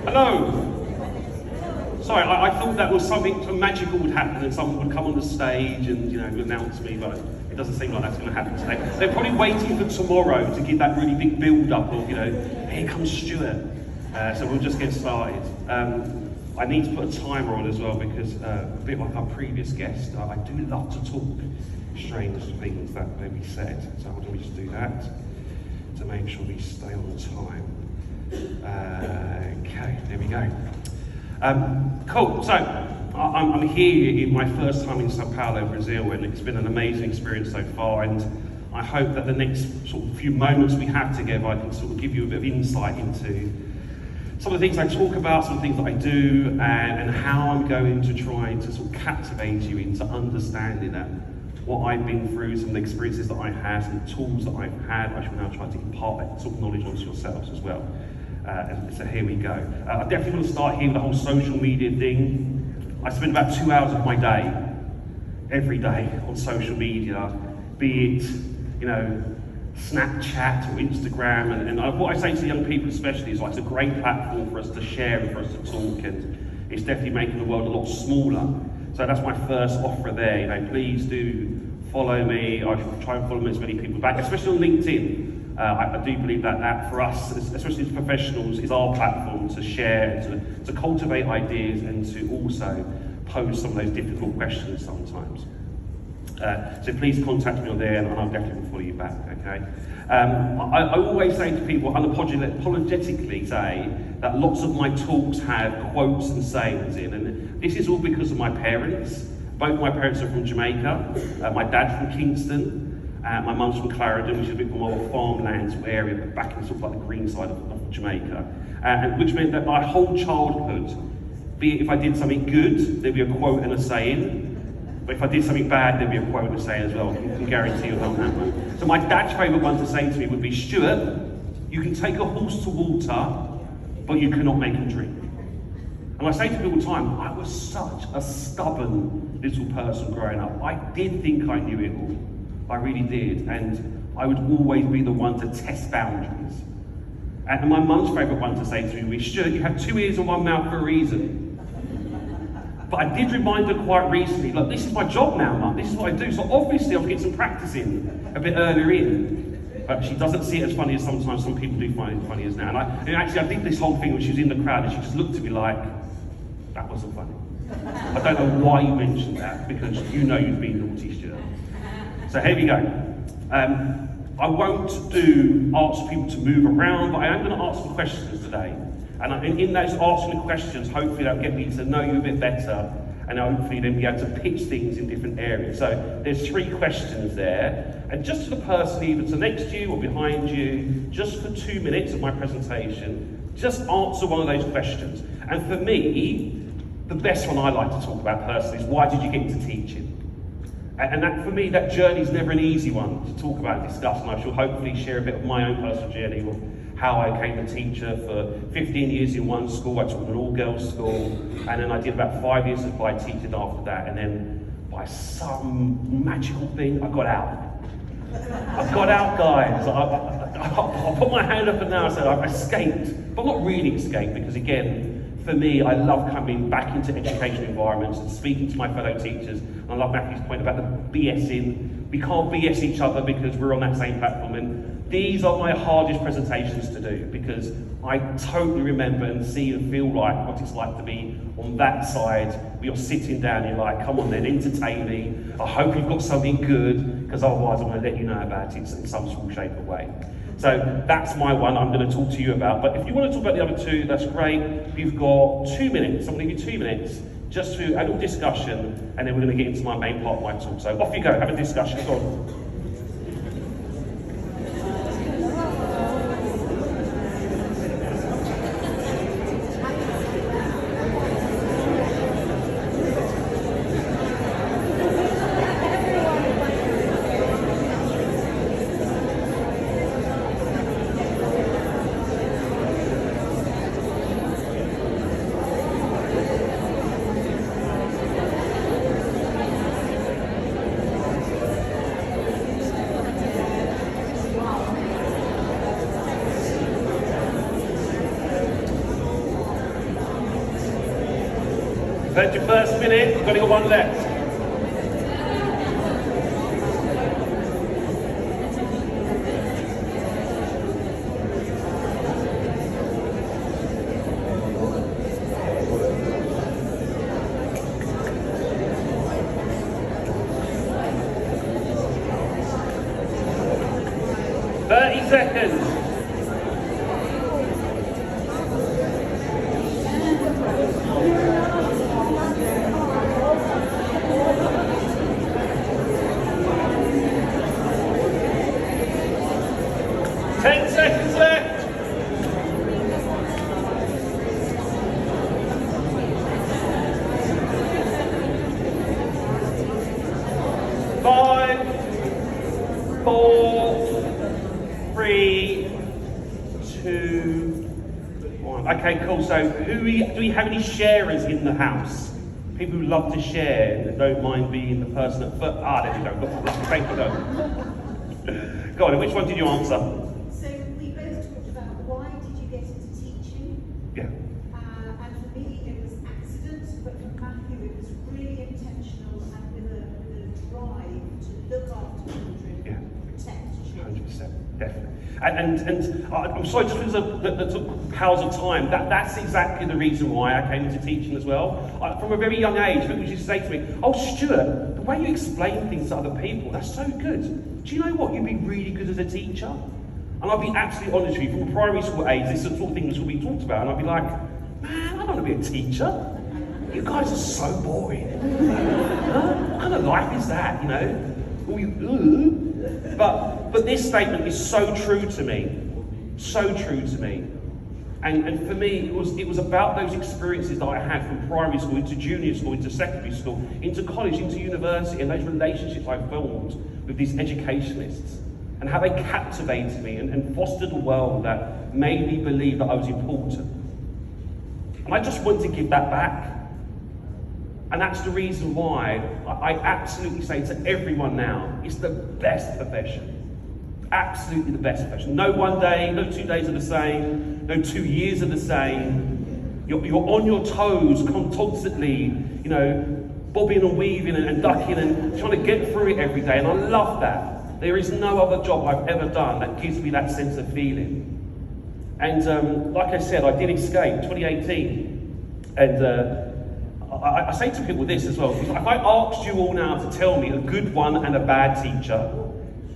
Hello. Sorry, I thought that was something magical would happen and someone would come on the stage and announce me, but it doesn't seem like that's going to happen today. They're probably waiting for tomorrow to give that really big build-up of, here comes Stuart. So we'll just get started. I need to put a timer on as well because a bit like our previous guest, I do love to talk strange things that may be said. So how do we just do that to make sure we stay on time? Okay, there we go. Cool, so I'm here in my first time in Sao Paulo, Brazil, and it's been an amazing experience so far, and I hope that the next sort of few moments we have together I can sort of give you a bit of insight into some of the things I talk about, some of the things that I do, and how I'm going to try to sort of captivate you into understanding that what I've been through, some of the experiences that I've had, some of the tools that I've had. I shall now try to impart that sort of knowledge onto yourselves as well. And so here we go. I definitely want to start here with the whole social media thing. I spend about 2 hours of my day, every day, on social media, be it, Snapchat or Instagram, and what I say to young people especially is like it's a great platform for us to share and for us to talk, and it's definitely making the world a lot smaller. So that's my first offer there. Please do follow me. I try and follow as many people back, especially on LinkedIn. I do believe that for us, especially as professionals, is our platform to share, to cultivate ideas, and to also pose some of those difficult questions sometimes. So please contact me on there, and I'll definitely follow you back. Okay. I always say to people, unapologetically say that lots of my talks have quotes and sayings in, and this is all because of my parents. Both my parents are from Jamaica. My dad's from Kingston. My mum's from Clarendon, which is a bit more of a farmland area, but back in sort of like the green side of Jamaica. Which meant that my whole childhood, be it if I did something good, there'd be a quote and a saying. But if I did something bad, there'd be a quote and a saying as well. I can guarantee you on that one. So my dad's favourite one to say to me would be, Stuart, you can take a horse to water, but you cannot make him drink. And I say to people all the time, I was such a stubborn little person growing up. I did think I knew it all. I really did, and I would always be the one to test boundaries. And my mum's favourite one to say to me was, Stuart, you have 2 ears and 1 mouth for a reason. But I did remind her quite recently, look, this is my job now, Mum, this is what I do, so obviously I'll get some practice in a bit earlier in. But she doesn't see it as funny as sometimes some people do find it funny as now. And actually I did this whole thing when she was in the crowd, and she just looked at me like, that wasn't funny. I don't know why you mentioned that, because you've been naughty, Stuart. So here we go. I won't ask people to move around, but I am going to ask some questions today. And in those asking questions, hopefully that'll get me to know you a bit better, and hopefully then be able to pitch things in different areas. So there's 3 questions there, and just to the person either to next to you or behind you, just for 2 minutes of my presentation, just answer one of those questions. And for me, the best one I like to talk about personally is, why did you get into teaching? And that, for me, that journey is never an easy one to talk about and discuss, and I shall hopefully share a bit of my own personal journey of how I became a teacher for 15 years in one school. I taught in an all-girls school, and then I did about 5 years of applied teaching after that, and then by some magical thing, I got out. I got out, guys. I put my hand up and now I said I've escaped, but not really escaped, because again, for me, I love coming back into education environments and speaking to my fellow teachers. And I love Matthew's point about the BSing. We can't BS each other because we're on that same platform. And these are my hardest presentations to do, because I totally remember and see and feel like what it's like to be on that side where you're sitting down, you're like, come on then, entertain me. I hope you've got something good, because otherwise I'm going to let you know about it in some small shape or way. So that's my one I'm going to talk to you about. But if you want to talk about the other two, that's great. You've got 2 minutes. I'm going to give you 2 minutes just to a little discussion, and then we're going to get into my main part of my talk. So off you go, have a discussion. Go on. 31st minute, you've only got one left. Seconds. Okay, cool. So do we have any sharers in the house? People who love to share and don't mind being the person that first... there we go. Thank you, though. Go on, which one did you answer? So we both talked about why did you get into teaching? Yeah. And for me, it was accident, but for Matthew, it was really intentional and with a drive to look after children, protect children. 100%, definitely. And I'm sorry, just because of the powers of time, that's exactly the reason why I came into teaching as well. From a very young age, people used to say to me, "Oh, Stuart, the way you explain things to other people, that's so good. Do you know what? You'd be really good as a teacher." And I'll be absolutely honest with you, from primary school age, this is the sort of things will be talked about, and I'll be like, "Man, I don't want to be a teacher. You guys are so boring. What kind of life is that, you know? All you, But this statement is so true to me, so true to me. And for me, it was about those experiences that I had from primary school into junior school, into secondary school, into college, into university, and those relationships I formed with these educationalists, and how they captivated me and fostered a world that made me believe that I was important. And I just want to give that back. And that's the reason why I absolutely say to everyone now, it's the best profession. Absolutely the best profession. No one day, no 2 days are the same, no 2 years are the same. You're on your toes constantly, you know, bobbing and weaving and ducking and trying to get through it every day. And I love that. There is no other job I've ever done that gives me that sense of feeling. And like I said, I did escape 2018. And I say to people this as well, if I asked you all now to tell me a good one and a bad teacher,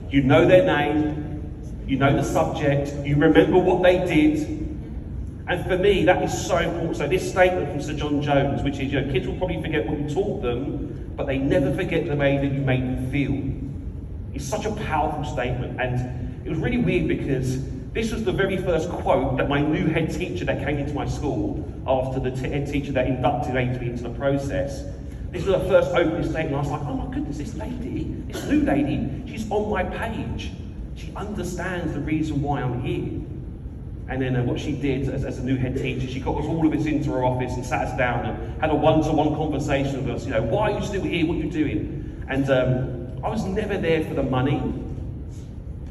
you know their name, you know the subject, you remember what they did, and for me that is so important. So this statement from Sir John Jones, which is, you know, kids will probably forget what you taught them, but they never forget the way that you made them feel. It's such a powerful statement, and it was really weird because this was the very first quote that my new head teacher that came into my school after the head teacher that inducted me into the process. This was the first opening statement. I was like, oh my goodness, this lady, this new lady, she's on my page. She understands the reason why I'm here. And then what she did as a new head teacher, she got us all of us into her office and sat us down and had a one-to-one conversation with us. You know, why are you still here? What are you doing? And I was never there for the money.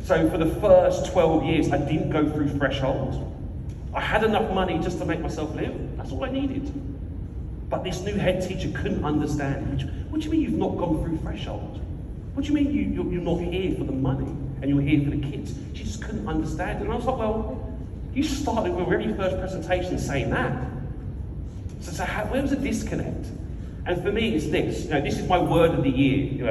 So for the first 12 years, I didn't go through thresholds. I had enough money just to make myself live. That's all I needed. But this new head teacher couldn't understand. What do you mean you've not gone through thresholds? What do you mean you're not here for the money and you're here for the kids? She just couldn't understand it. And I was like, well, you started with your very first presentation saying that. So where was the disconnect? And for me, it's this. This is my word of the year.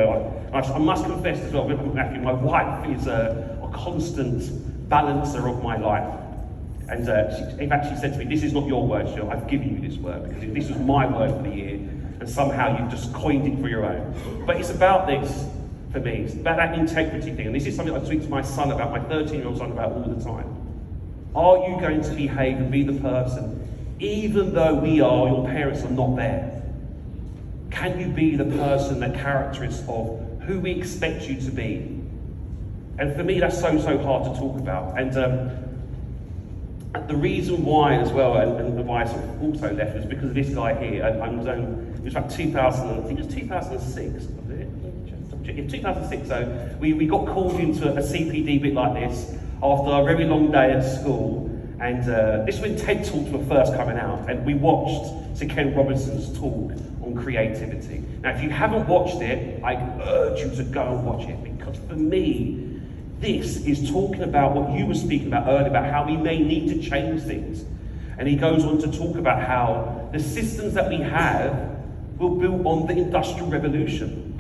I must confess as well, Matthew, my wife is a constant balancer of my life. And in fact, she said to me, this is not your word, Stuart. I've given you this word because this was my word for the year. And somehow you've just coined it for your own. But it's about this for me. It's about that integrity thing. And this is something I speak to my son about, my 13-year-old son about all the time. Are you going to behave and be the person, even though your parents are not there? Can you be the person, that characteristic of who we expect you to be? And for me, that's so hard to talk about. And the reason why as well, and why I sort of also left, was because of this guy here. It was about 2000, I think it was 2006, was it? Yeah, 2006, so we got called into a CPD bit like this after a very long day at school. And this was when TED Talks were first coming out, and we watched Sir Ken Robinson's talk on creativity. Now, if you haven't watched it, I urge you to go and watch it, because for me, this is talking about what you were speaking about earlier, about how we may need to change things. And he goes on to talk about how the systems that we have were built on the Industrial Revolution.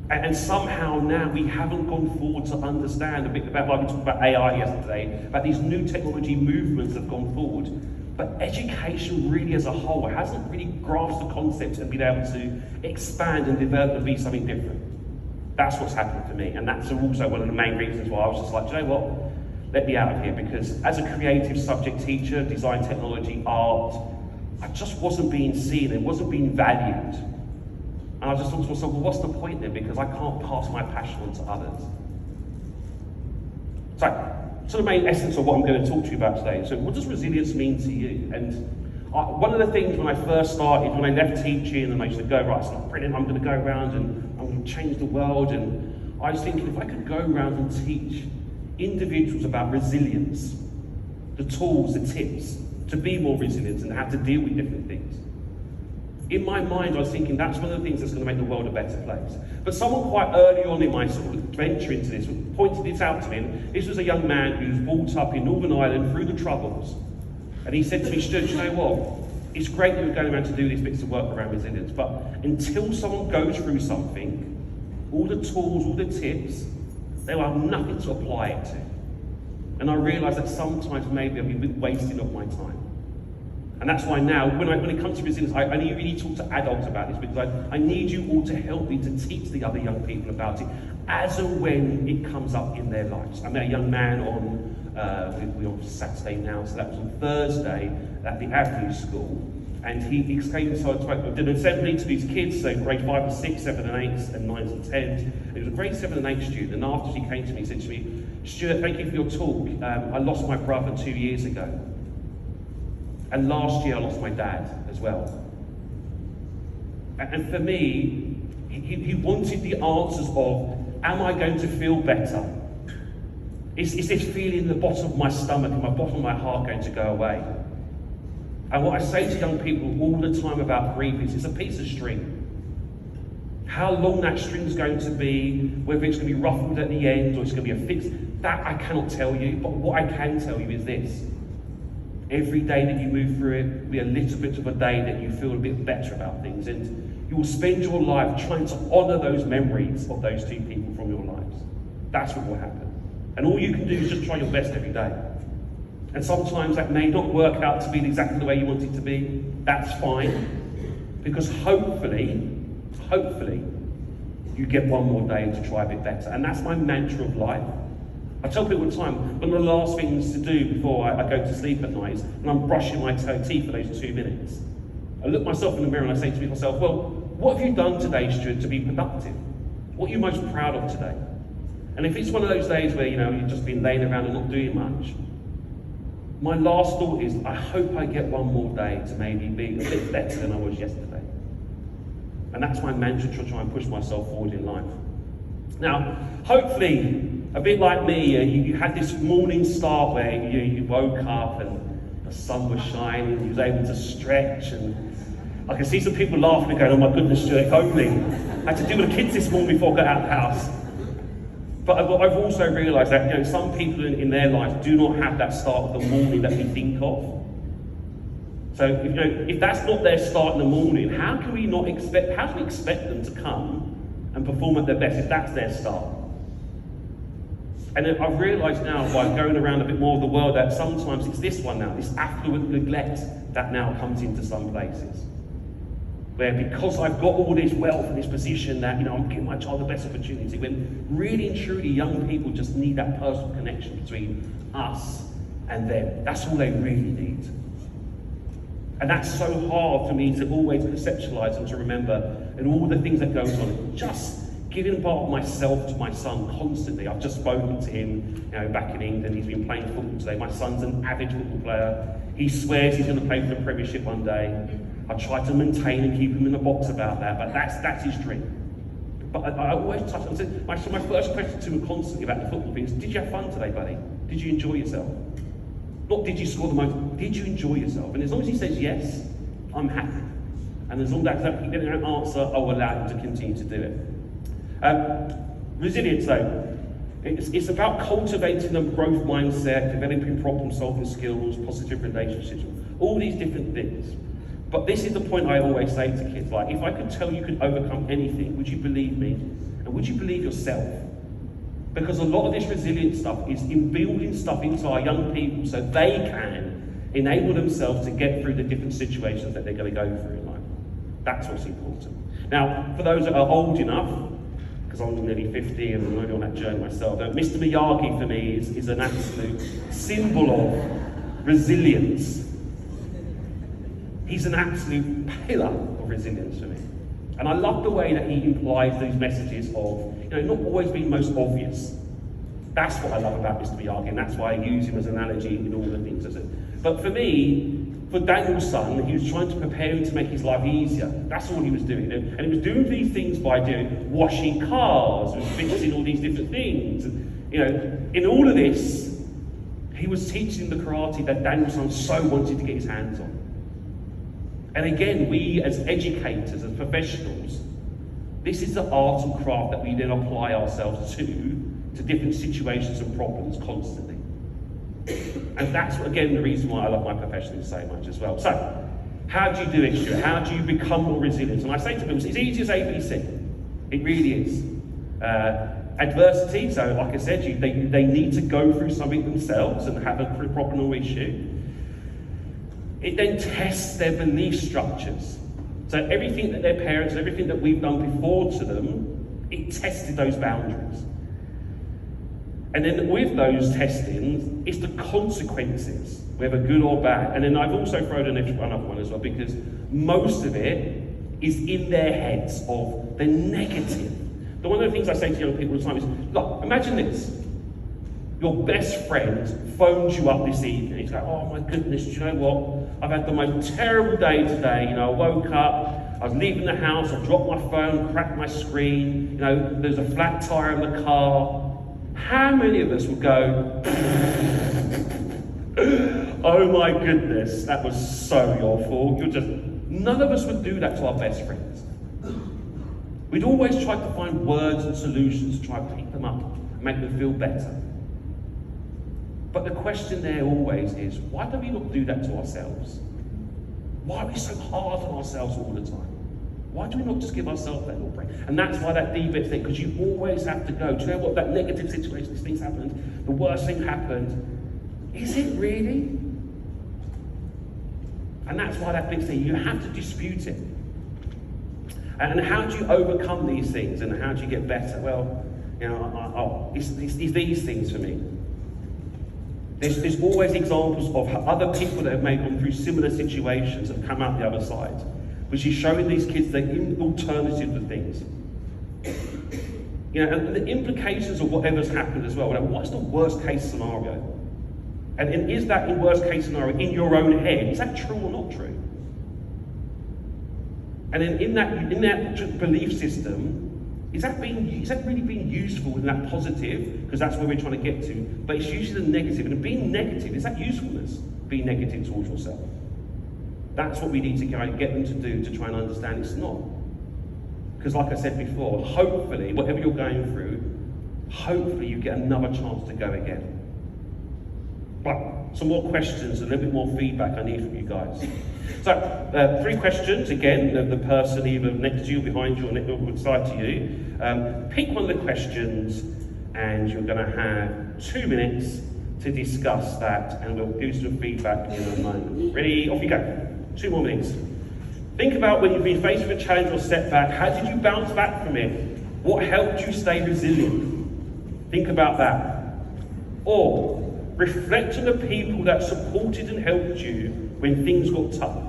And somehow now we haven't gone forward to understand a bit about, like we talked about AI yesterday, about these new technology movements that have gone forward. But education really as a whole hasn't really grasped the concept and been able to expand and develop and be something different. That's what's happened for me. And that's also one of the main reasons why I was just like, do you know what? Let me out of here. Because as a creative subject teacher, design, technology, art, I just wasn't being seen, it wasn't being valued. And I just thought to myself, well, what's the point then? Because I can't pass my passion on to others. So the main essence of what I'm going to talk to you about today. So what does resilience mean to you? And one of the things when I first started, when I left teaching and I used to go, right, it's not brilliant, I'm going to go around and I'm going to change the world. And I was thinking, if I could go around and teach individuals about resilience, the tools, the tips to be more resilient and how to deal with different things. In my mind, I was thinking that's one of the things that's going to make the world a better place. But someone quite early on in my sort of venture into this pointed this out to me. And this was a young man who was brought up in Northern Ireland through the Troubles. And he said to me, Stuart, you know what? It's great that you're going around to do these bits of work around resilience, but until someone goes through something, all the tools, all the tips, they will have nothing to apply it to. And I realised that sometimes maybe I've been wasting of my time. And that's why now, when it comes to resilience, I only really talk to adults about this, because I need you all to help me to teach the other young people about it as and when it comes up in their lives. I met a young man we're on Saturday now, so that was on Thursday at the Avenue School, and he explained, so I did an assembly to these kids, so grade 5 and 6, 7 and 8s, and 9s and 10s. It was a grade 7 and 8 student, and after he came to me, he said to me, Stuart, thank you for your talk. I lost my brother 2 years ago. And last year I lost my dad as well. And for me, he wanted the answers of, am I going to feel better? Is this feeling in the bottom of my stomach and my bottom of my heart going to go away? And what I say to young people all the time about grief is it's a piece of string. How long that string's going to be, whether it's going to be ruffled at the end or it's going to be a fixed, that I cannot tell you. But what I can tell you is this. Every day that you move through it will be a little bit of a day that you feel a bit better about things, and you will spend your life trying to honour those memories of those two people from your lives. That's what will happen. And all you can do is just try your best every day. And sometimes that may not work out to be exactly the way you want it to be. That's fine. Because hopefully, you get one more day to try a bit better. And that's my mantra of life. I tell people all the time, one of the last things to do before I go to sleep at night is when I'm brushing my teeth for those 2 minutes. I look myself in the mirror and I say to myself, well, what have you done today, Stuart, to be productive? What are you most proud of today? And if it's one of those days where, you've just been laying around and not doing much, my last thought is, I hope I get one more day to maybe be a bit better than I was yesterday. And that's my mantra to try and push myself forward in life. Now, hopefully, a bit like me, you had this morning start where you woke up and the sun was shining, you was able to stretch, and I can see some people laughing and going, oh my goodness, Stuart, hopefully. I had to deal with the kids this morning before I got out of the house. But I've also realised that some people in their lives do not have that start of the morning that we think of. So if that's not their start in the morning, how can we expect them to come and perform at their best if that's their start? And then I've realised now by going around a bit more of the world that sometimes it's this one now, this affluent neglect that now comes into some places. Where because I've got all this wealth and this position that I'm giving my child the best opportunity, when really and truly young people just need that personal connection between us and them. That's all they really need. And that's so hard for me to always conceptualise and to remember, and all the things that goes on. Just giving part of myself to my son constantly. I've just spoken to him, back in England. He's been playing football today. My son's an avid football player. He swears he's going to play for the Premiership one day. I try to maintain and keep him in the box about that, but that's his dream. But I always touch on it. My first question to him constantly about the football thing is, did you have fun today, buddy? Did you enjoy yourself? Not did you score the most, did you enjoy yourself? And as long as he says yes, I'm happy. And as long as I keep getting that answer, I'll allow him to continue to do it. Resilience though, it's about cultivating a growth mindset, developing problem-solving skills, positive relationships, all these different things. But this is the point I always say to kids, like, if I could tell you could overcome anything, would you believe me? And would you believe yourself? Because a lot of this resilient stuff is in building stuff into our young people so they can enable themselves to get through the different situations that they're going to go through in life. That's what's important. Now, for those that are old enough, because I'm nearly 50 and I'm only on that journey myself, Mr. Miyagi for me is an absolute symbol of resilience. He's an absolute pillar of resilience for me. And I love the way that he implies these messages of, not always being most obvious. That's what I love about Mr. Miyagi, and that's why I use him as an analogy in all the things. But for me, for Daniel's son, he was trying to prepare him to make his life easier. That's all he was doing. And he was doing these things by washing cars, and fixing all these different things. And, in all of this, he was teaching the karate that Daniel's son so wanted to get his hands on. And again, we as educators, as professionals, this is the art and craft that we then apply ourselves to different situations and problems constantly. And that's, again, the reason why I love my profession so much as well. So, how do you do it, Stuart? How do you become more resilient? And I say to people, it's easy as ABC. It really is. Adversity, so like I said, they need to go through something themselves and have a problem or issue. It then tests their belief structures. So everything that their parents, everything that we've done before to them, it tested those boundaries. And then with those testings, it's the consequences, whether good or bad. And then I've also thrown in another one as well, because most of it is in their heads of the negative. So one of the things I say to young people all the time is, look, imagine this. Your best friend phones you up this evening. He's like, oh my goodness, do you know what? I've had the most terrible day today. I woke up, I was leaving the house, I dropped my phone, cracked my screen, there's a flat tire in the car. How many of us would go, oh my goodness, that was so your fault. None of us would do that to our best friends. We'd always try to find words and solutions to try to pick them up and make them feel better. But the question there always is, why do we not do that to ourselves? Why are we so hard on ourselves all the time? Why do we not just give ourselves that little break? And that's why that debate thing, because you always have to go, do you know what, that negative situation, this thing's happened, the worst thing happened, is it really? And that's why that big thing, you have to dispute it. And how do you overcome these things, and how do you get better? Well, it's these things for me. There's always examples of other people that have gone through similar situations and come out the other side, which is showing these kids the alternative to things. And the implications of whatever's happened as well. What's the worst case scenario? And is that in worst case scenario in your own head? Is that true or not true? And then in that belief system, Is that really being useful and that positive? Because that's where we're trying to get to. But it's usually the negative. And being negative, is that usefulness? Being negative towards yourself. That's what we need to get them to do to try and understand it's not. Because like I said before, hopefully, whatever you're going through, hopefully you get another chance to go again. But some more questions, a little bit more feedback I need from you guys. So, 3 questions, again, the person either next to you, behind you, or next to side to you. Pick one of the questions, and you're going to have 2 minutes to discuss that, and we'll give some feedback in a moment. Ready? Off you go. 2 more minutes. Think about when you've been faced with a challenge or setback, how did you bounce back from it? What helped you stay resilient? Think about that. Or, reflect on the people that supported and helped you when things got tough.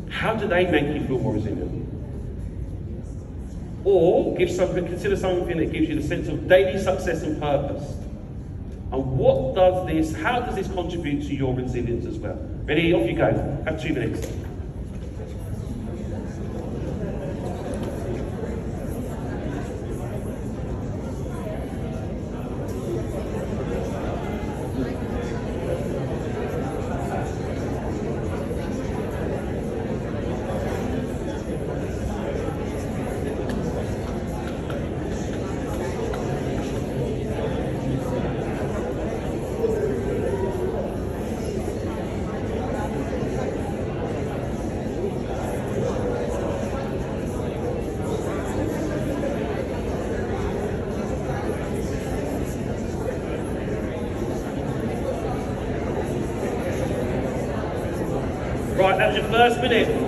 How do they make you feel more resilient? Or consider something that gives you the sense of daily success and purpose. And how does this contribute to your resilience as well? Ready? Off you go. Have 2 minutes. Right, that was your first minute.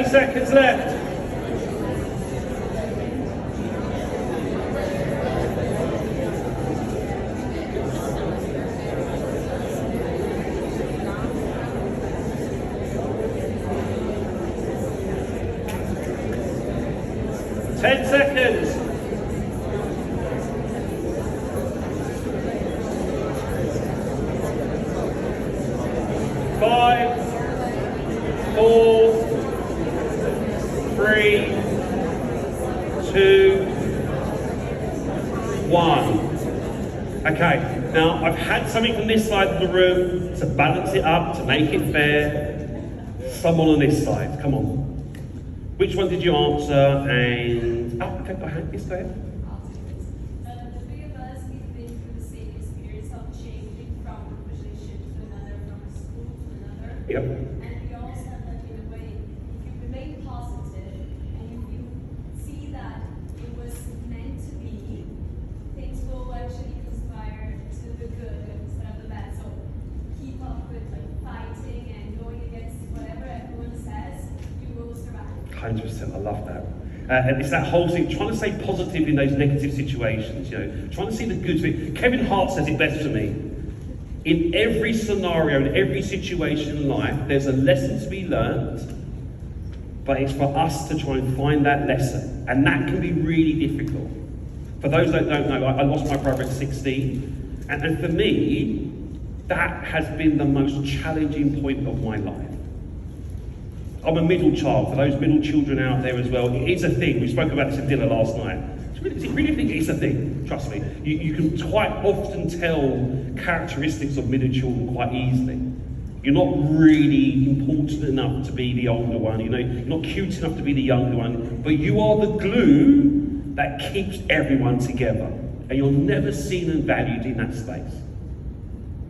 Seconds left. Ten seconds. 5, 4, 3, 2, 1. Okay, now I've had something from this side of the room to balance it up, to make it fair. Someone on this side, come on. Which one did you answer? And okay, go ahead. Yes, go ahead. The 3 of us, we've been through the same experience of changing from a position to another, from a school to another. Yep. And we all said that in a way, if you remain positive and if you see that it was meant to be, things will actually conspire to the good instead of the bad. So keep up with fighting and going against whatever everyone says, you will survive. 100%, I love that. And it's that whole thing, trying to stay positive in those negative situations, trying to see the good of it. Kevin Hart says it best for me. In every scenario, in every situation in life, there's a lesson to be learned, but it's for us to try and find that lesson. And that can be really difficult. For those that don't know, I lost my brother at 16. And for me, that has been the most challenging point of my life. I'm a middle child, for those middle children out there as well. It is a thing. We spoke about this at dinner last night. Is it really a thing? It's a thing, trust me. You can quite often tell characteristics of middle children quite easily. You're not really important enough to be the older one, you're not cute enough to be the younger one, but you are the glue that keeps everyone together. And you're never seen and valued in that space.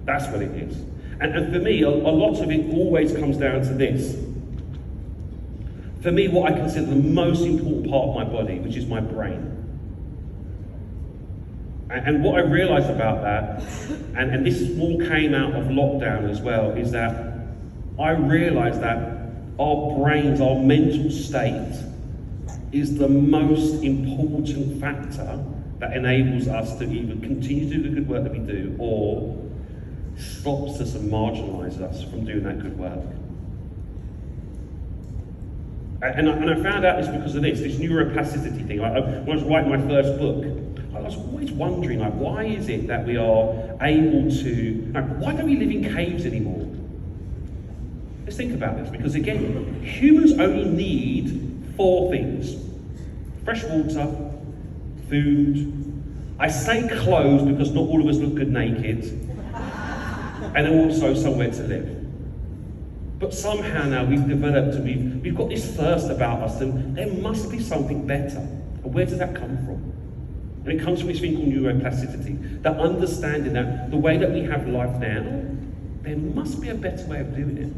That's what it is. And for me, a lot of it always comes down to this. For me, what I consider the most important part of my body, which is my brain. And what I realised about that, and this all came out of lockdown as well, is that I realised that our brains, our mental state, is the most important factor that enables us to either continue to do the good work that we do or stops us and marginalises us from doing that good work. And I found out this because of this neuroplasticity thing. When I was writing my first book, I was always wondering, like, why is it that we are able to, like, why don't we live in caves anymore? Let's think about this, because again, humans only need 4 things: fresh water, food, I say clothes because not all of us look good naked, and then also somewhere to live. But somehow now we've developed and we've got this thirst about us, and there must be something better. And where does that come from? And it comes from this thing called neuroplasticity, that understanding that the way that we have life now, there must be a better way of doing it.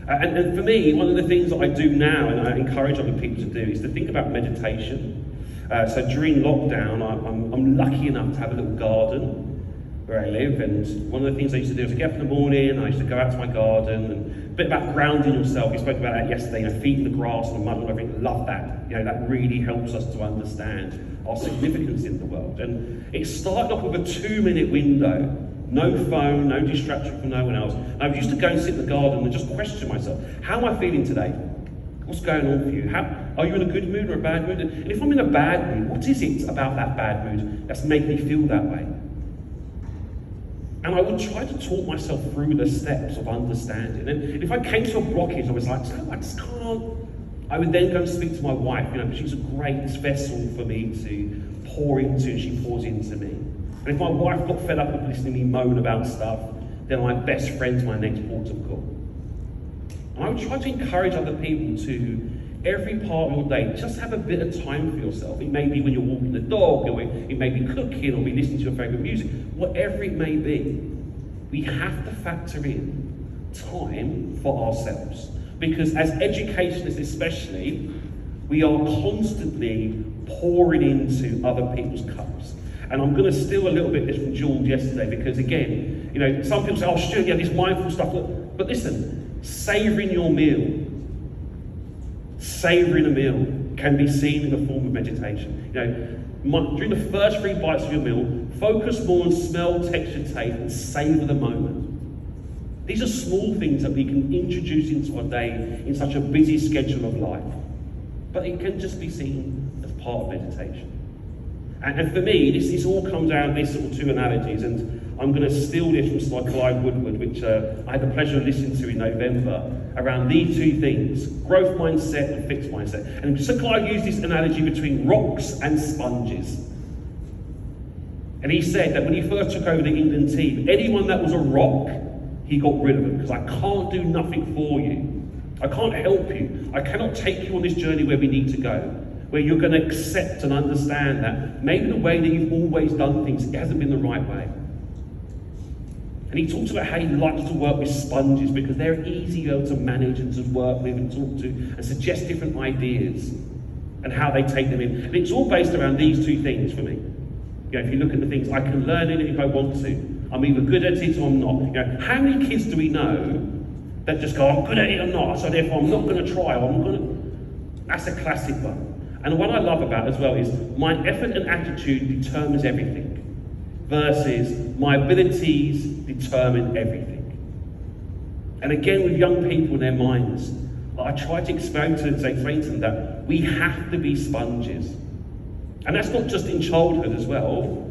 And for me, one of the things that I do now, and I encourage other people to do, is to think about meditation. So during lockdown, I'm lucky enough to have a little garden where I live, and one of the things I used to do is get up in the morning, I used to go out to my garden, and a bit about grounding yourself. We spoke about that yesterday, feet in the grass and the mud, and I think love that. That really helps us to understand our significance in the world. And it started off with a 2-minute window. No phone, no distraction from no one else. And I used to go and sit in the garden and just question myself, how am I feeling today? What's going on for you? Are you in a good mood or a bad mood? And if I'm in a bad mood, what is it about that bad mood that's made me feel that way? And I would try to talk myself through the steps of understanding. And if I came to a blockage, I was like, I just can't. I would then go and speak to my wife, because she's a great vessel for me to pour into, and she pours into me. And if my wife got fed up with listening to me moan about stuff, then my best friend's my next port of call. And I would try to encourage other people to, every part of your day, just have a bit of time for yourself. It may be when you're walking the dog, or it may be cooking, or be listening to your favourite music, whatever it may be. We have to factor in time for ourselves. Because as educationists especially, we are constantly pouring into other people's cups. And I'm going to steal a little bit this from Jules yesterday, because again, some people say, oh, Stuart, yeah, this mindful stuff. But listen, savouring your meal, savouring a meal can be seen in the form of meditation. During the first 3 bites of your meal, focus more on smell, texture, taste, and savour the moment. These are small things that we can introduce into our day in such a busy schedule of life. But it can just be seen as part of meditation. And for me, this all comes out of these sort of 2 analogies, and I'm going to steal this from Sir Clive Woodward, which I had the pleasure of listening to in November, around these 2 things: growth mindset and fixed mindset. And Sir Clive used this analogy between rocks and sponges. And he said that when he first took over the England team, anyone that was a rock, he got rid of them, because I can't do nothing for you. I can't help you. I cannot take you on this journey where we need to go, where you're going to accept and understand that maybe the way that you've always done things, it hasn't been the right way. And he talks about how he likes to work with sponges because they're easier to manage and to work with and talk to and suggest different ideas and how they take them in. And it's all based around these 2 things for me. If you look at the things, I can learn it if I want to. I'm either good at it or I'm not. How many kids do we know that just go, I'm good at it or not, so therefore I'm not going to try, or I'm going to... That's a classic one. And what I love about it as well is my effort and attitude determines everything, versus my abilities determine everything. And again, with young people in their minds, I try to explain to them that we have to be sponges. And that's not just in childhood as well.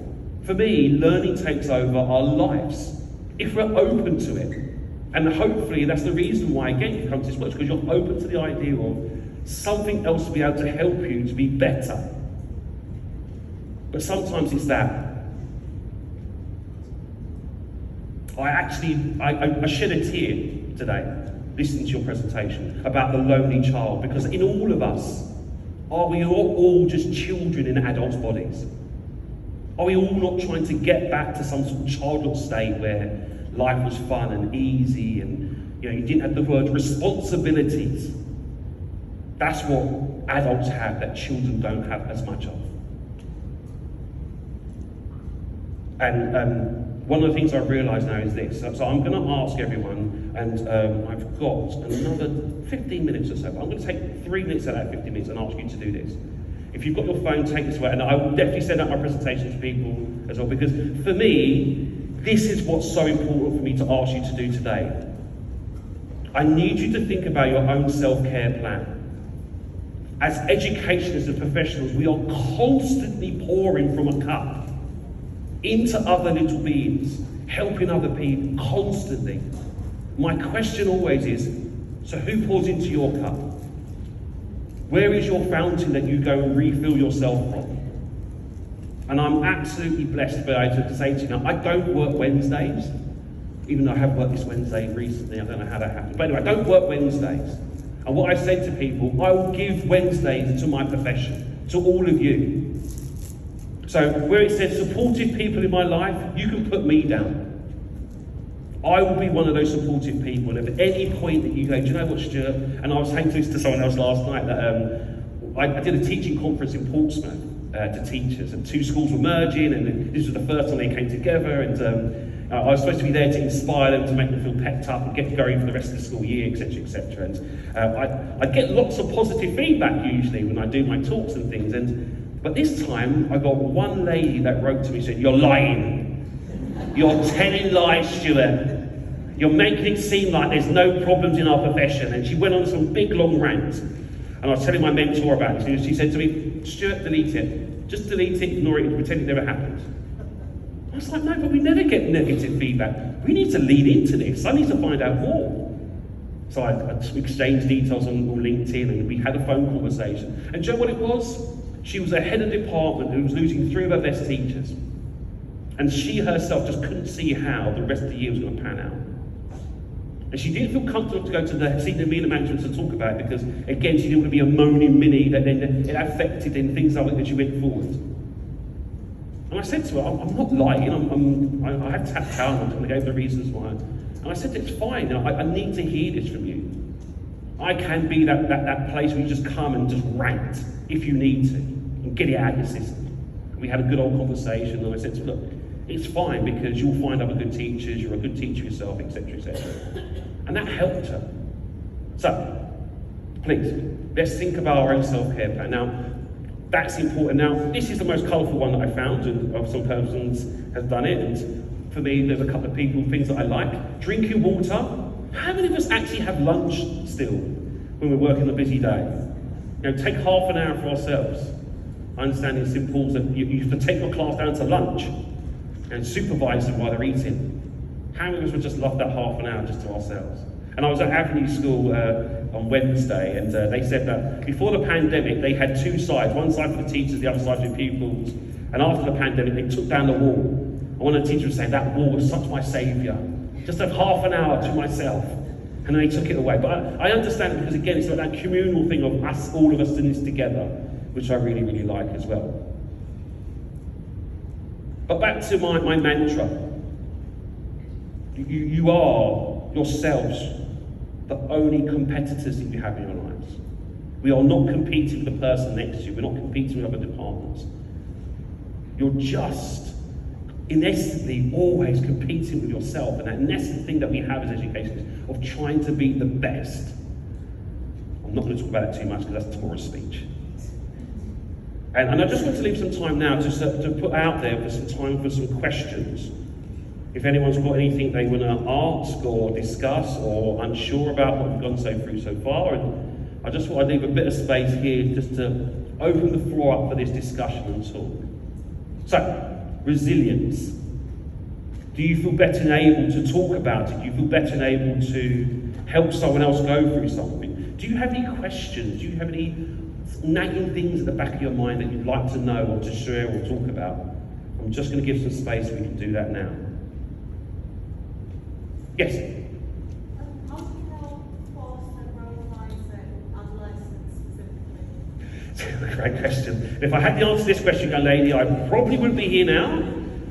For me, learning takes over our lives, if we're open to it. And hopefully that's the reason why, again, you come to this work, because you're open to the idea of something else to be able to help you to be better. But sometimes it's that. I shed a tear today listening to your presentation about the lonely child, because in all of us, are we all just children in adults' bodies? Are we all not trying to get back to some sort of childhood state where life was fun and easy and you didn't have the word responsibilities? That's what adults have that children don't have as much of. And one of the things I've realised now is this. So I'm going to ask everyone, and I've got another 15 minutes or so, but I'm going to take 3 minutes out of that 15 minutes and ask you to do this. If you've got your phone, take this away, and I will definitely send out my presentation to people as well, because for me, this is what's so important for me to ask you to do today. I need you to think about your own self-care plan. As educationists and professionals, we are constantly pouring from a cup into other little beings, helping other people constantly. My question always is, so who pours into your cup? Where is your fountain that you go and refill yourself from? And I'm absolutely blessed to be able to say to you now, I don't work Wednesdays, even though I have worked this Wednesday recently. I don't know how that happened. But anyway, I don't work Wednesdays. And what I said to people, I will give Wednesdays to my profession, to all of you. So where it says supportive people in my life, you can put me down. I will be one of those supportive people. And if at any point that you go, do you know what, Stuart? And I was saying this to someone else last night, that I did a teaching conference in Portsmouth to teachers, and 2 schools were merging, and this was the first time they came together, and I was supposed to be there to inspire them, to make them feel pepped up and get going for the rest of the school year, etc., etc. And I get lots of positive feedback usually when I do my talks and things. But this time I got one lady that wrote to me and said, "You're lying. You're telling lies, Stuart. You're making it seem like there's no problems in our profession." And she went on some big long rant. And I was telling my mentor about it. She said to me, "Stuart, delete it. Just delete it, ignore it, and pretend it never happened." I was like, no, but we never get negative feedback. We need to lean into this. I need to find out more. So I exchanged details on LinkedIn, and we had a phone conversation. And do you know what it was? She was a head of department who was losing 3 of her best teachers. And she herself just couldn't see how the rest of the year was going to pan out. And she didn't feel comfortable to go to the senior media management to talk about it, because, again, she didn't want to be a moaning Minnie that then it affected in things like that she went forward. And I said to her, I'm not lying, I have tapped out, I'm going to go over the reasons why. And I said, it's fine, I need to hear this from you. I can be that place where you just come and just rant, if you need to, and get it out of your system. And we had a good old conversation, and I said to her, look, it's fine, because you'll find other good teachers, you're a good teacher yourself, etc., etc. And that helped her. So, please, let's think about our own self-care plan. Now, that's important. Now, this is the most colourful one that I found, and some persons have done it, and for me, there's a couple of things that I like. Drinking water. How many of us actually have lunch still when we're working a busy day? You know, take half an hour for ourselves. I understand in St. Paul's that you have to take your class down to lunch and supervise them while they're eating. How many of us would just love that half an hour just to ourselves? And I was at Avenue School on Wednesday, and they said that before the pandemic, they had 2 sides, one side for the teachers, the other side for the pupils. And after the pandemic, they took down the wall. And one of the teachers was saying, that wall was such my saviour. Just have half an hour to myself. And then they took it away. But I understand it, because again, it's like that communal thing of us, all of us doing this together, which I really, really like as well. But back to my mantra. You are yourselves the only competitors that you have in your lives. We are not competing with the person next to you. We're not competing with other departments. You're just, in essence, always competing with yourself. And that nested thing that we have as educators of trying to be the best. I'm not going to talk about it too much, because that's tomorrow's speech. And I just want to leave some time now to put out there for some time for some questions. If anyone's got anything they want to ask or discuss or unsure about what we've gone through so far, and I just want to leave a bit of space here just to open the floor up for this discussion and talk. So, resilience. Do you feel better and able to talk about it? Do you feel better and able to help someone else go through something? Do you have any questions? Do you have any nagging things at the back of your mind that you'd like to know or to share or talk about? I'm just going to give some space so we can do that now. Yes? How do you help foster growth mindset adolescents specifically? Great question. If I had the answer to this question, young lady, I probably wouldn't be here now.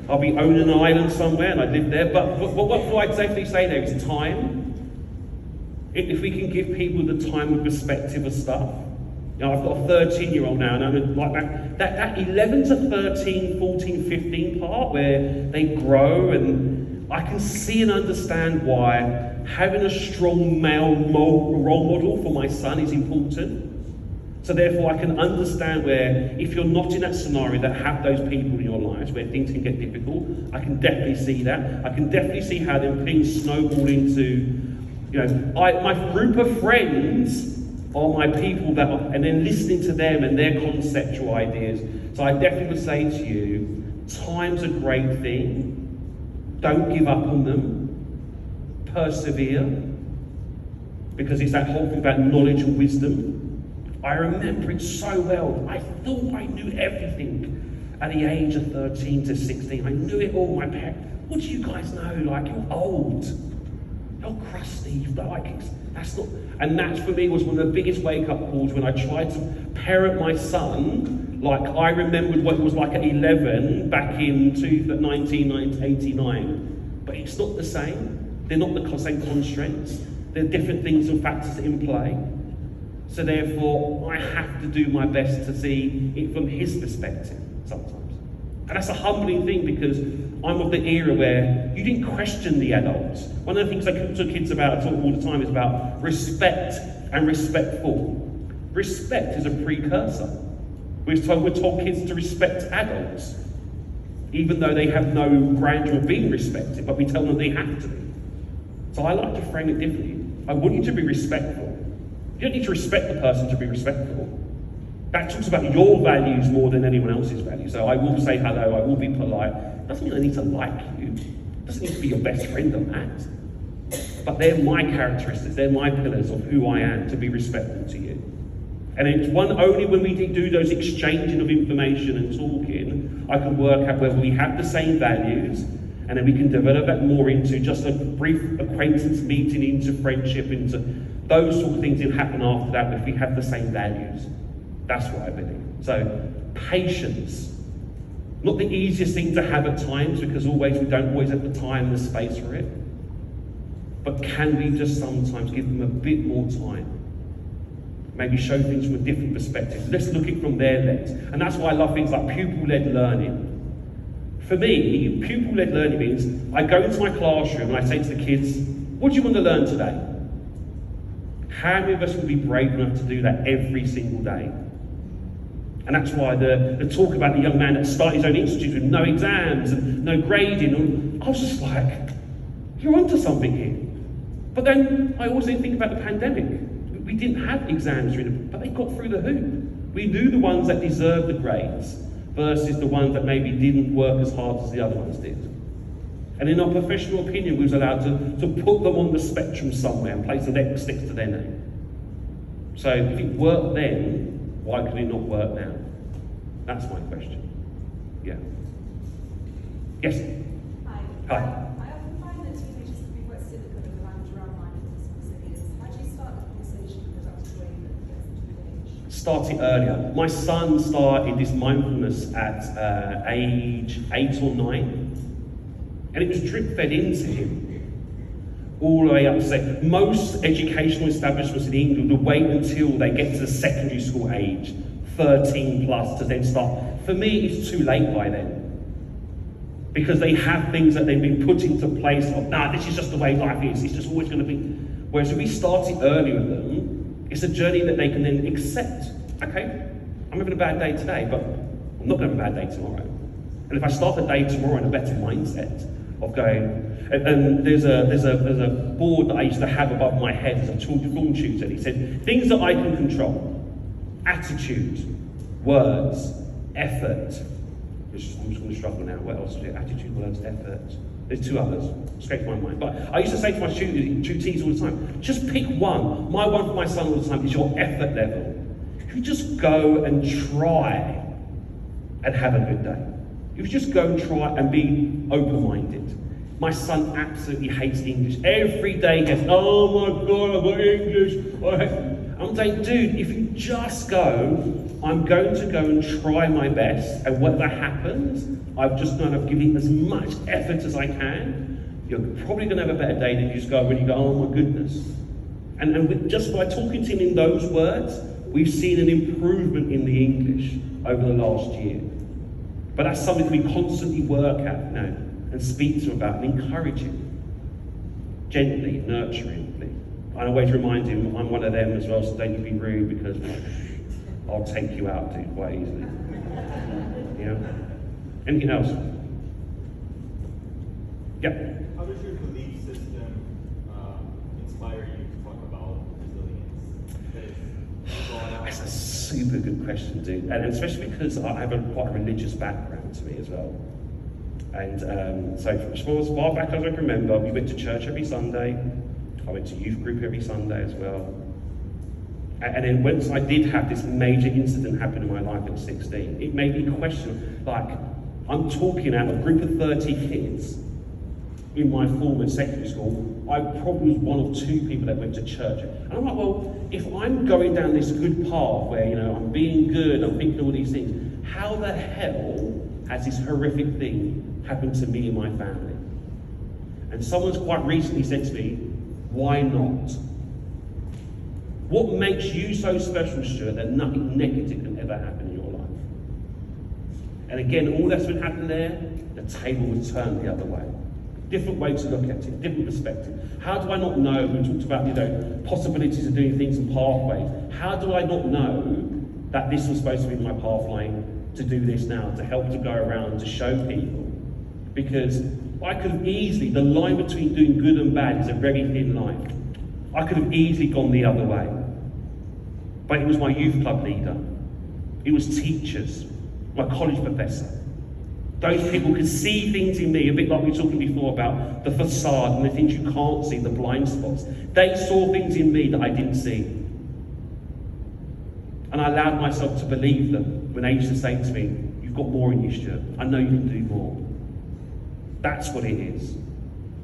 I'll be owning an island somewhere, and I'd live there. But what I'd safely say there is time. If we can give people the time and perspective of stuff, You know, I've got a 13-year-old now, and I'm like that 11 to 13, 14, 15 part where they grow, and I can see and understand why having a strong male role model for my son is important. So therefore I can understand where, if you're not in that scenario that have those people in your lives where things can get difficult, I can definitely see that. I can definitely see how then things snowball into, my group of friends are my people that are, and then listening to them and their conceptual ideas. So I definitely would say to you, time's a great thing. Don't give up on them. Persevere. Because it's that whole thing about knowledge and wisdom. I remember it so well. I thought I knew everything at the age of 13 to 16. I knew it all. My parents, what do you guys know? Like, you're old. You're crusty. You've got that's not. And that for me was one of the biggest wake-up calls when I tried to parent my son. Like, I remembered what it was like at 11 back in 1989. But it's not the same. They're not the same constraints. There are different things and factors in play. So therefore, I have to do my best to see it from his perspective sometimes. And that's a humbling thing, because I'm of the era where you didn't question the adults. One of the things I talk to kids about all the time is about respect and respectful. Respect is a precursor. We're told kids to respect adults, even though they have no grandeur of being respected, but we tell them they have to be. So I like to frame it differently. I want you to be respectful. You don't need to respect the person to be respectful. That talks about your values more than anyone else's values. So I will say hello, I will be polite. Doesn't mean I need to like you. Doesn't need to be your best friend on that. But they're my characteristics, they're my pillars of who I am, to be respectful to you. And it's only when we do those exchanging of information and talking, I can work out whether we have the same values, and then we can develop that more into just a brief acquaintance meeting, into friendship, into those sort of things that happen after that if we have the same values. That's what I believe. So, patience. Not the easiest thing to have at times, because we don't always have the time and the space for it. But can we just sometimes give them a bit more time? Maybe show things from a different perspective. Let's look at it from their lens. And that's why I love things like pupil-led learning. For me, pupil-led learning means I go into my classroom and I say to the kids, what do you want to learn today? How many of us will be brave enough to do that every single day? And that's why the talk about the young man that started his own institute with no exams and no grading, I was just like, you're onto something here. But then I also think about the pandemic. We didn't have exams, but they got through the hoop. We knew the ones that deserved the grades versus the ones that maybe didn't work as hard as the other ones did. And in our professional opinion, we was allowed to put them on the spectrum somewhere and place an X next to their name. So if it worked then, why can it not work now? That's my question. Yeah. Yes? Hi. Hi. I often find that teenagers can be quite cynical in the language around mindfulness and resilience. How do you start the conversation in a productive way that gets them to engage? Start it earlier. My son started this mindfulness at age 8 or 9. And it was drip-fed into him all the way up to say, most educational establishments in England will wait until they get to the secondary school age, 13 plus, to then start. For me, it's too late by then. Because they have things that they've been put into place of, this is just the way life is, it's just always going to be. Whereas if we start it early with them, it's a journey that they can then accept. Okay, I'm having a bad day today, but I'm not going to have a bad day tomorrow. And if I start the day tomorrow in a better mindset, of going, and there's a board that I used to have above my head as a film tutor, and he said, things that I can control: attitude, words, effort. I'm just going to struggle now. What else is it? Attitude, words, effort. There's 2 others. Escape my mind. But I used to say to my tutees all the time, just pick one. My one for my son all the time is your effort level. If you just go and try and have a good day. You just go and try and be open-minded. My son absolutely hates English. Every day he goes, oh my God, I've got English. I'm saying, dude, if you just go, I'm going to go and try my best, and whatever happens, I've just known I've given as much effort as I can. You're probably going to have a better day than you just go when you go, oh my goodness. And just by talking to him in those words, We've seen an improvement in the English over the last year. But that's something we constantly work at, and speak to them about and encourage him. Gently, nurturingly. I always remind him I'm one of them as well, so don't you be rude, because I'll take you out, dude, quite easily. Anything else? Yeah. How does your belief system inspire you to talk about resilience? That's a super good question, dude, and especially because I have quite a religious background to me as well. And so as far back as I can remember, we went to church every Sunday. I went to youth group every Sunday as well. And then once I did have this major incident happen in my life at 16, it made me question, like, I'm talking out of a group of 30 kids in my former secondary school. I probably was one of 2 people that went to church. And I'm like, well, if I'm going down this good path where, I'm being good, I'm thinking all these things, how the hell has this horrific thing happened to me and my family? And someone's quite recently said to me, why not? What makes you so special, Stuart, that nothing negative can ever happen in your life? And again, all that's been happening there, the table was turned the other way. Different way to look at it, different perspective. How do I not know, we talked about, possibilities of doing things and pathways. How do I not know that this was supposed to be my pathline to do this now, to help to go around, to show people? Because I could have easily, the line between doing good and bad is a very thin line. I could have easily gone the other way. But it was my youth club leader. It was teachers, my college professor. Those people could see things in me, a bit like we were talking before about the facade and the things you can't see, the blind spots. They saw things in me that I didn't see. And I allowed myself to believe them when they used to say to me, you've got more in you, Stuart. I know you can do more. That's what it is.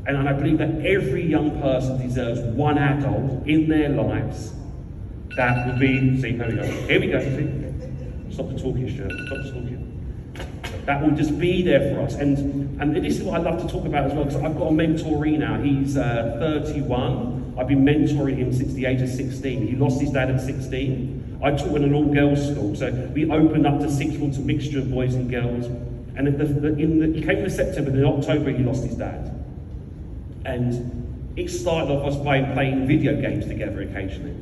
And I believe that every young person deserves one adult in their lives that will be, see, there we go. Here we go, see? Stop the talking, Stuart. Stop the talking. That will just be there for us. And this is what I love to talk about as well, because I've got a mentoree now. He's 31. I've been mentoring him since the age of 16. He lost his dad at 16. I taught in an all-girls school, so we opened up to 6 months, a mixture of boys and girls. And he came in September, and in October he lost his dad. And it started off us by playing video games together occasionally.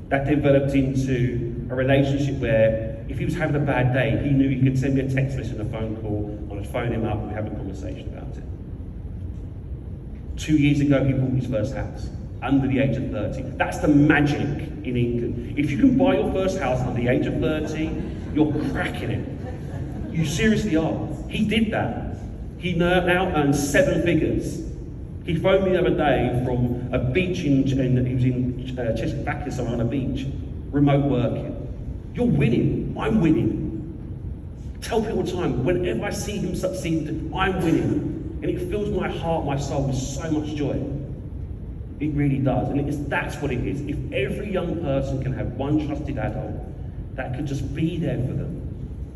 That developed into a relationship where if he was having a bad day, he knew he could send me a text message and a phone call, and I'd phone him up and we'd have a conversation about it. 2 years ago, he bought his first house, under the age of 30. That's the magic in England. If you can buy your first house under the age of 30, you're cracking it. You seriously are. He did that. He now earns 7 figures. He phoned me the other day from a beach he was in Czechoslovakia, somewhere on a beach, remote working. You're winning. I'm winning. Tell people all the time, whenever I see him succeed, I'm winning. And it fills my heart, my soul with so much joy. It really does. And that's what it is. If every young person can have one trusted adult that could just be there for them,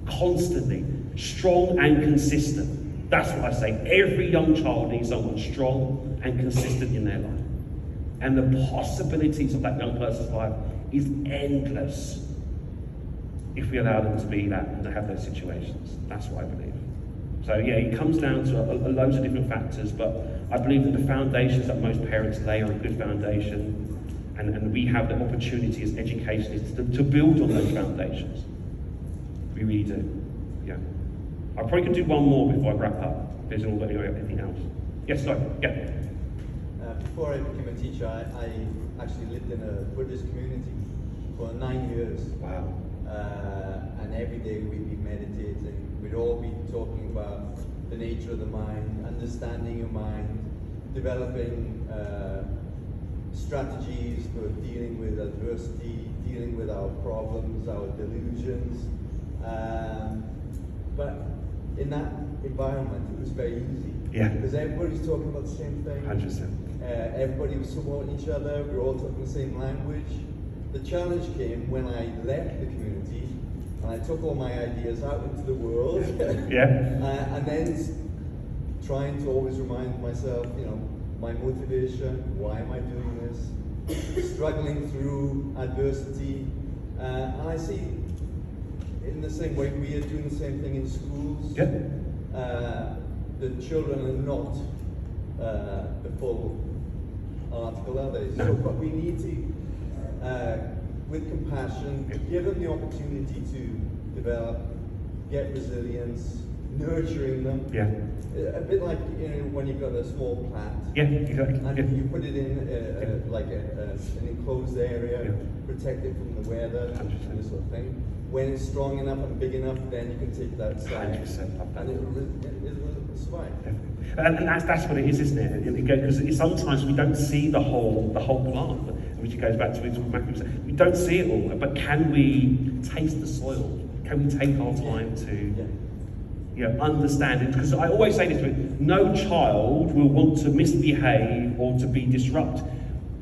constantly, strong and consistent. That's what I say. Every young child needs someone strong and consistent in their life. And the possibilities of that young person's life is endless if we allow them to be that and to have those situations. That's what I believe. So yeah, it comes down to loads of different factors, but I believe that the foundations that most parents lay are a good foundation, and we have the opportunity as educationists to build on those foundations. We really do. Yeah. I probably could do one more before I wrap up. There's anything else. Yes, sorry. Yeah. Before I became a teacher, I actually lived in a Buddhist community for 9 years. Wow. And every day we'd be meditating. We'd all be talking about the nature of the mind, understanding your mind, developing strategies for dealing with adversity, dealing with our problems, our delusions. But in that environment, it was very easy. Yeah. Because everybody's talking about the same thing. 100%. Everybody was supporting each other. We were all talking the same language. The challenge came when I left the community and I took all my ideas out into the world. Yeah. And then trying to always remind myself, my motivation, why am I doing this? Struggling through adversity, And I see, in the same way, we are doing the same thing in schools. Yeah. The children are not the full article, are they? No. So, but we need to, with compassion, give them the opportunity to develop, get resilience, nurturing them. Yeah. A bit like, you know, when you've got a small plant. Yeah, exactly. And Yeah. you put it in an enclosed area, Yeah. protect it from the weather, 100%. and this sort of thing. When it's strong enough and big enough, then you can take that side, 100%, love that. and it will survive. And that's what it is, isn't it? Because sometimes we don't see the whole plant, which goes back to what Matthew said. We don't see it all, but can we taste the soil? Can we take our time to understand it? Because I always say this: no child will want to misbehave or to be disrupted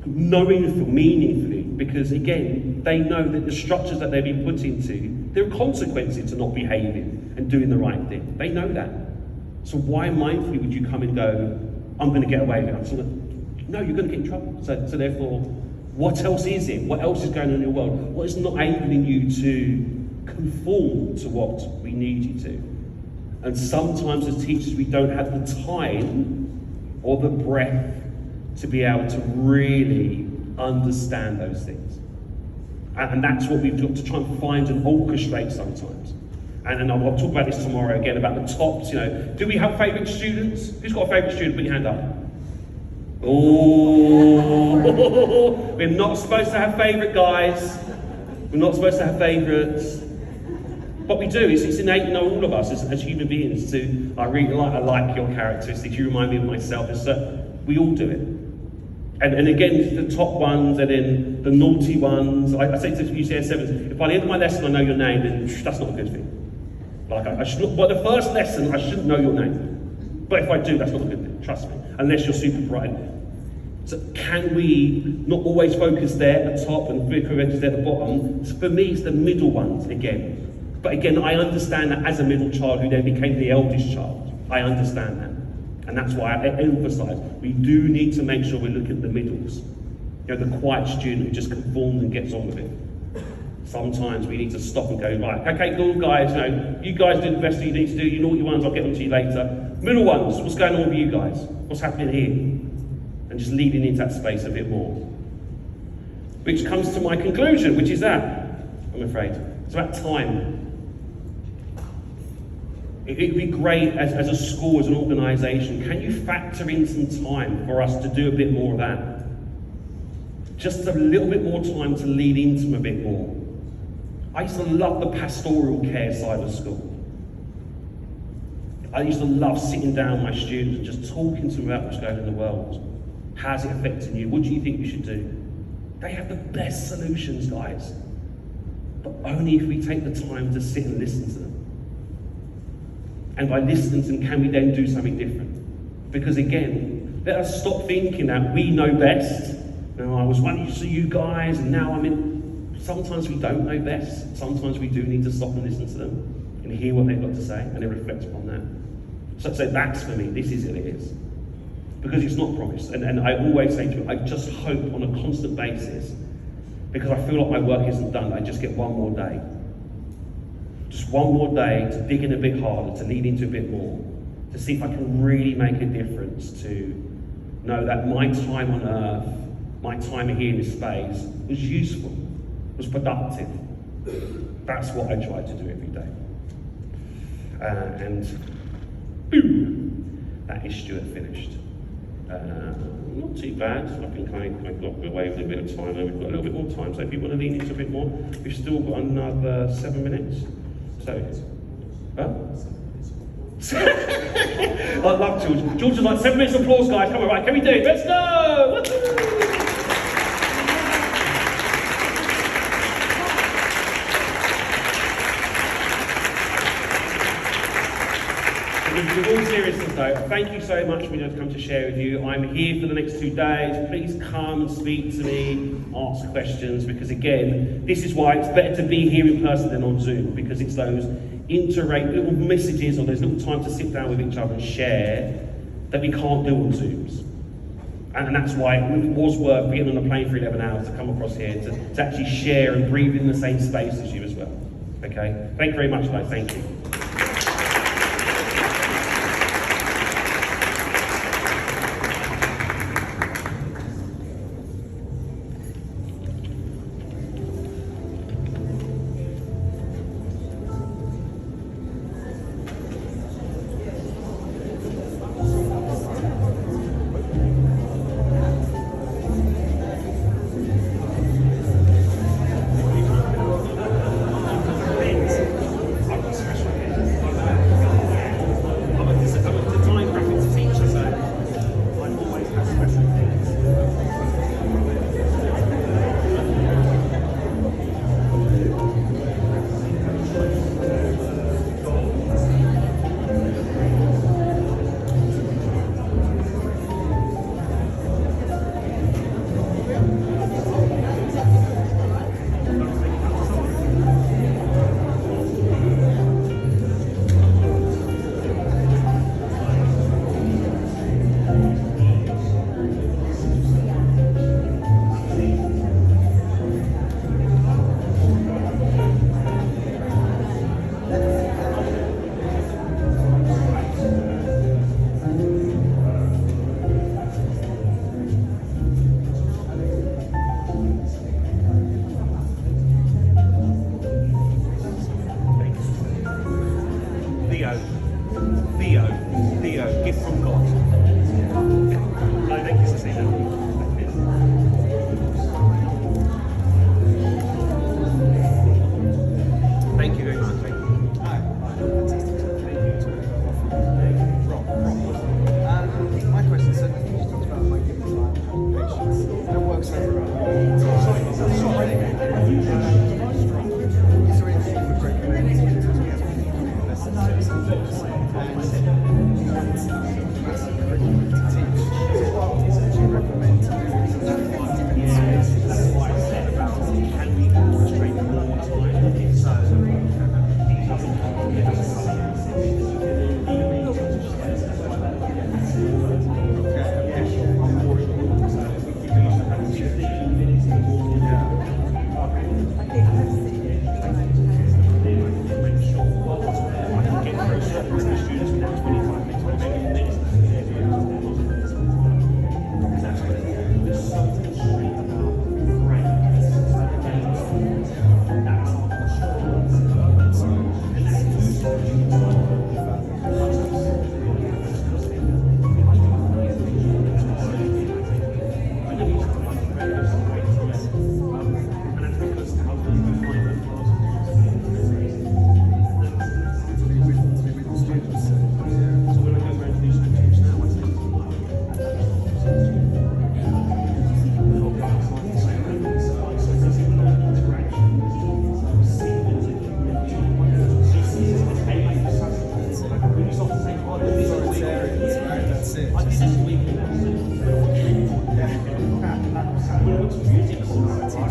meaningfully, because again, they know that the structures that they've been put into, there are consequences to not behaving and doing the right thing. They know that. So why mindfully would you come and go, I'm going to get away with it? No, you're going to get in trouble. So therefore, what else is it? What else is going on in your world? What is not enabling you to conform to what we need you to? And sometimes as teachers, we don't have the time or the breath to be able to really understand those things. And that's what we've got to try and find and orchestrate sometimes. And I'll talk about this tomorrow again, about the tops, you know. Do we have favourite students? Who's got a favourite student? Put your hand up. Oh, we're not supposed to have favourite guys. We're not supposed to have favourites. But we do, it's innate in all of us as human beings to, I like your characteristics, you remind me of myself, it's that we all do it. And again, the top ones and then the naughty ones, I say to UCS 7s, if by the end of my lesson I know your name, then that's not a good thing. Like I should not, by the first lesson I shouldn't know your name. But if I do, that's not a good thing, trust me, unless you're super bright. So can we not always focus there at the top and prevent there at the bottom? So for me, it's the middle ones again. But again, I understand that as a middle child who then became the eldest child. I understand that. And that's why I emphasise, we do need to make sure we look at the middles. You know, the quiet student who just conforms and gets on with it. Sometimes we need to stop and go, right, okay, little guys, you guys do the best you need to do, you naughty ones, I'll get them to you later. Middle ones, what's going on with you guys? What's happening here? And just leading into that space a bit more. Which comes to my conclusion, which is that, I'm afraid, it's about time. It'd be great as a school, as an organisation, can you factor in some time for us to do a bit more of that? Just a little bit more time to lead into them a bit more. I used to love the pastoral care side of school. I used to love sitting down with my students and just talking to them about what's going on in the world. How's it affecting you? What do you think you should do? They have the best solutions, guys. But only if we take the time to sit and listen to them. And by listening to them, can we then do something different? Because again, let us stop thinking that we know best. I was one to you guys, and now I'm in. Sometimes we don't know best. Sometimes we do need to stop and listen to them and hear what they've got to say and then reflect upon that. So that's for me, this is it is. Because it's not promised. And I always say to you, I just hope on a constant basis, because I feel like my work isn't done, I just get one more day. Just one more day to dig in a bit harder, to lead into a bit more, to see if I can really make a difference, to know that my time on earth, my time here in this space was useful, was productive. That's what I try to do every day. And boom, that is Stuart finished. Not too bad. I think I got away with a bit of time. We've got a little bit more time, so if you want to lean into a bit more, we've still got another 7 minutes. So, huh? I love George. George is like 7 minutes applause, guys. Come on, right? Can we do it? Let's go! Woo-hoo! With all seriousness though, thank you so much for being able to come to share with you. I'm here for the next 2 days. Please come and speak to me, ask questions, because again, this is why it's better to be here in person than on Zoom, because it's those little messages or those little time to sit down with each other and share that we can't do on Zooms. And that's why it was worth being on a plane for 11 hours to come across here to actually share and breathe in the same space as you as well. Okay? Thank you very much, guys. Thank you. Theo, gift from God. No, thank you, Cecilia. Thank you very much. Thank you. Hi. Rob. My question is, so you just talked about like giving time and patience. That works very well. Is there anything you would recommend in terms of getting lessons massive curriculum to teach? Would you recommend to do that 50 minutes about Can we orchestrate more time?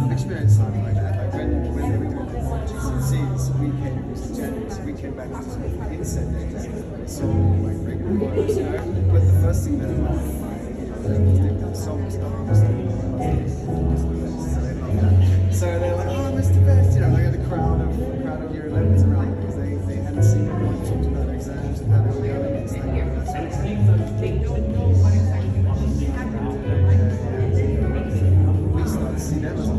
I've experienced something like that. Like when we were doing GCSEs, we came back to school for inset days. So like regular works, you know. But the first thing that I loved, the song was so they're like, oh, Mr. Best, you know, they had a crowd of year 11s around because they hadn't seen anyone talk about their exams and how they were going and stuff like that. We started to see them as a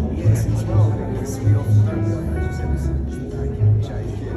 as well because we often don't like, as you said, this is the Jay kid.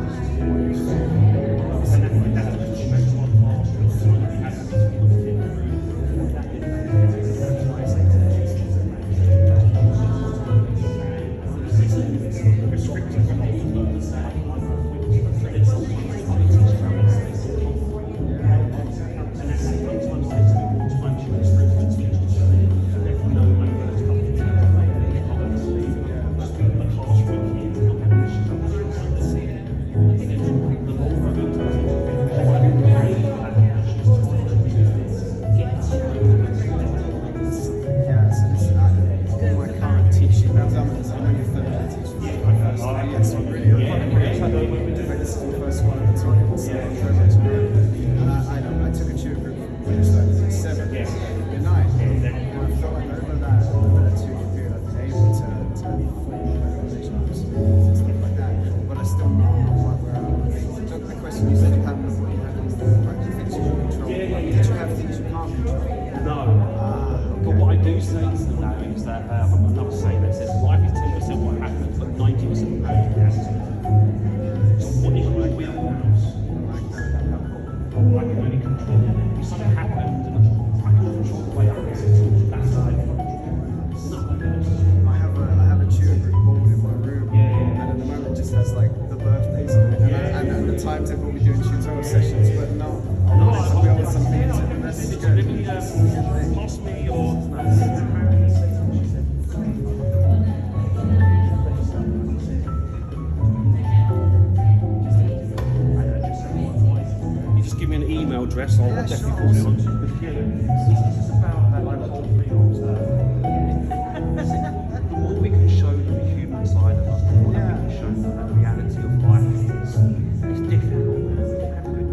timetable, we'll be doing tutorial sessions, but not. No, So we always something to the message. let me pass me your. You just give me an email address, I'll Yeah, definitely sure. forward it on to you. It's just about that like whole field. The more we can show them the human side of us, the more that we can show them that the reality of life is difficult, man. We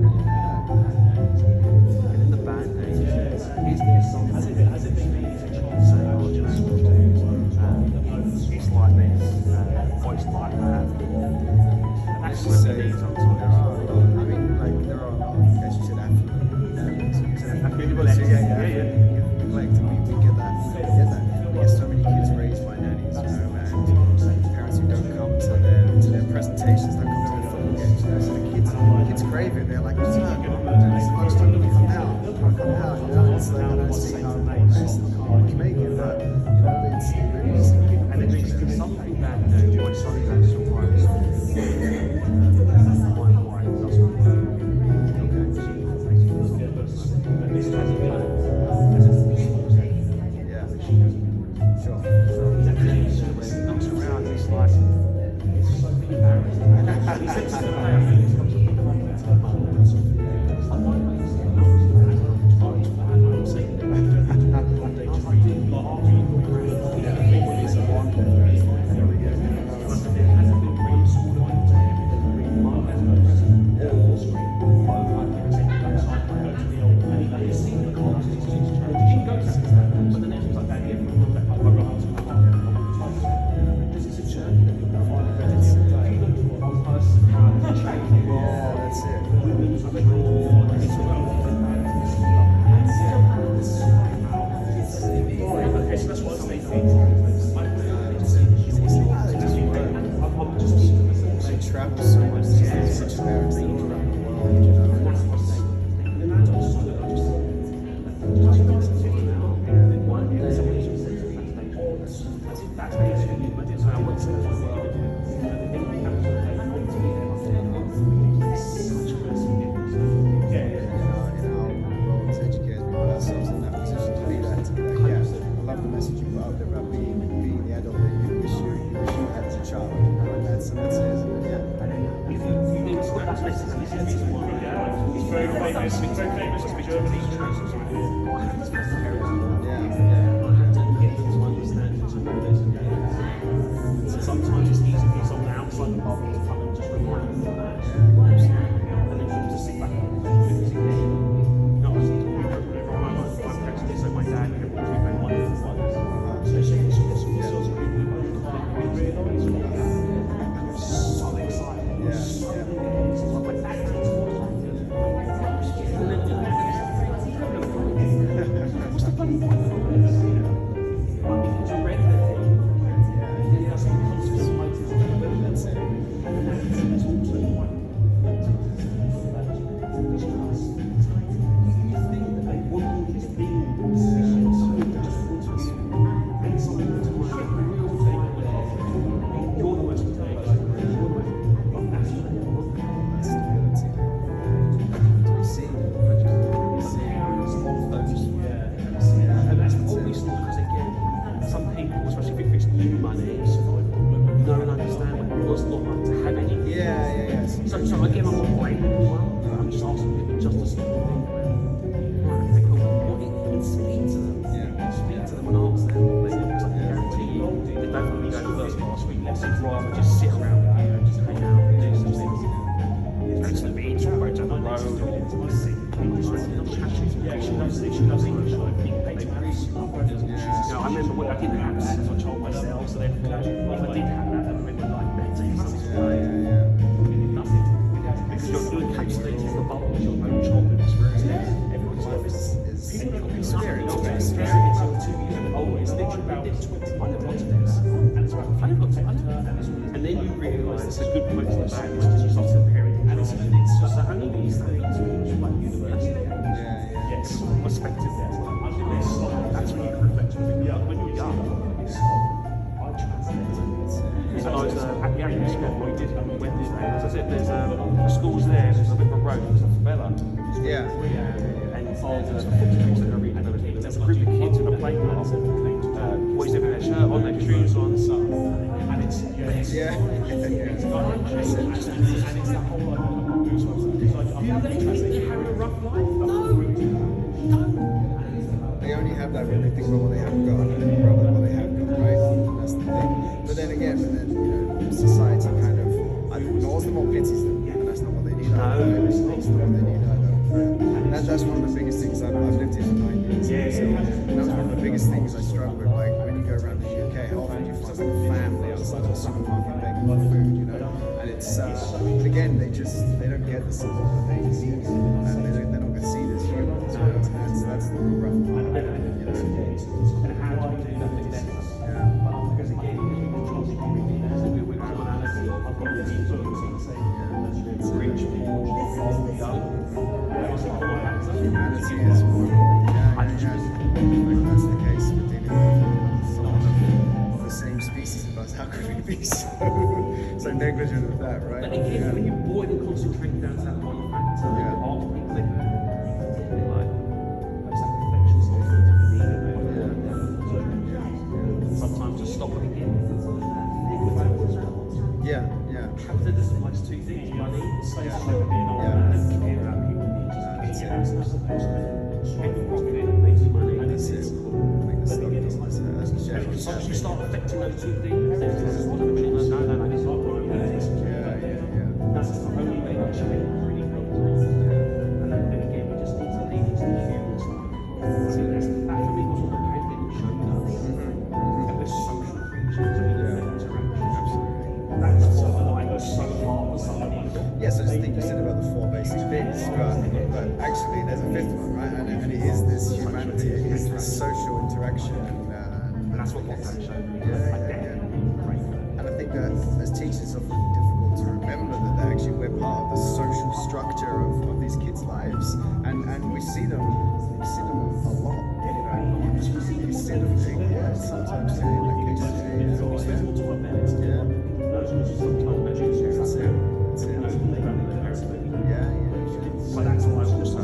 can have good days, and in the bad days, is there something? Has it been easy to say, oh, just it's like this, or it's like that? And that's what we need sometimes. There are a lot. I mean, like there are a lot. As you said, affluent. Neglect. We get that. We get so many kids raised by nannies, you know, and parents who don't come to their presentations, don't come to their football games, you know. So the kids crave it. They're like, "What's that? It's lunchtime. Come down. You know, it's like I don't see how nice you can make it, but you know, it's really easy. And it's something that my son does sometimes. My wife doesn't work. This hasn't been Yeah. Sure. when he looks around, he's like, it's so embarrassing. He says to the player, he comes up with the Yeah, that's it. That's what I'm thinking. They travel so much. These rich parents that all around the world, you know. Sometimes it's easy for someone outside the bubble to come and just remind them of that. And then you just sit back and think, no, I was my parents did so, my dad kept me very wonderful ones. So it's sort of we realise and we're so excited. It's like my dad did. And then what's the bloody point of all this? Because you read the thing. So I give them a point. I'm just asking people just to stop and think. Right, okay, cool. What speak to them. Speak to them and ask them. Because I can guarantee you, they don't want me going to first class week lessons, rather just sit around with you and just hang out and do some things. Go to the beach or go down the road or sing. She loves English. I remember when I didn't have that, so I told myself, so then if I did have that, I remember like better. Because you're doing case studies in the bubble, your own childhood experience. Everyone's life is experience. It's 2 years old. It's literally about 20. I never looked at this. And it's about I never looked at it. And then you realise it's a good point to the bad because you start comparing. And it's just that only these things which like university. Yes, perspective there. That's when you can reflect on it. When you're young, I translate it. So when I was at the Academy School, we did Wednesday. As I said, there's the school's there, there's a bit of a road, there's a favela. Yeah. And there's a football pitch that are reading over here. There's a group of kids in a playground. Boys have their shirt on, their shoes on, and it's Yeah. it's that whole they're having a rough life. They only have that when they think about what they haven't got, and rather than what they have got, right? And that's the thing. But then again, society kind of ignores them or pities them, and that's not what they need either. It's not what they need either. And that's one of the biggest things. I've lived here for 9 years. So, and that was one of the biggest things I struggled with. Like when you go around the UK, how often do you find like a family outside of a supermarket begging for food, you know? And it's, but again, they don't get the support that they need, and they're not going to see this humans, you know? And that's the real rough part. Humanity is more, that's the case. We're dealing with someone of the same species of us. How could we be so negligent of that, right? But again, when you boil and concentrate down to that one factor, half the people they're like, that's that reflection sometimes that we need. Sometimes just stop it again. Yeah. Capitalism likes two things: money, social, and care about people. Once you start affecting those two things, there's no, it's not right. That's the only way to change really helps. And then again, we just need to lead into the human side. That for me was what the pandemic showed us. That we're social creatures and we need interaction. That's what I was so hard for somebody. Yes, I just think you said about the four basic bits, but actually there's a fifth one, right? And it is this humanity, it is this social interaction, And that's what lockdown showed me. And I think that as teachers it's often difficult to remember that actually we're part of the social structure of these kids' lives, and we see them a lot, you know. You see them being sometimes in the case. But that's why also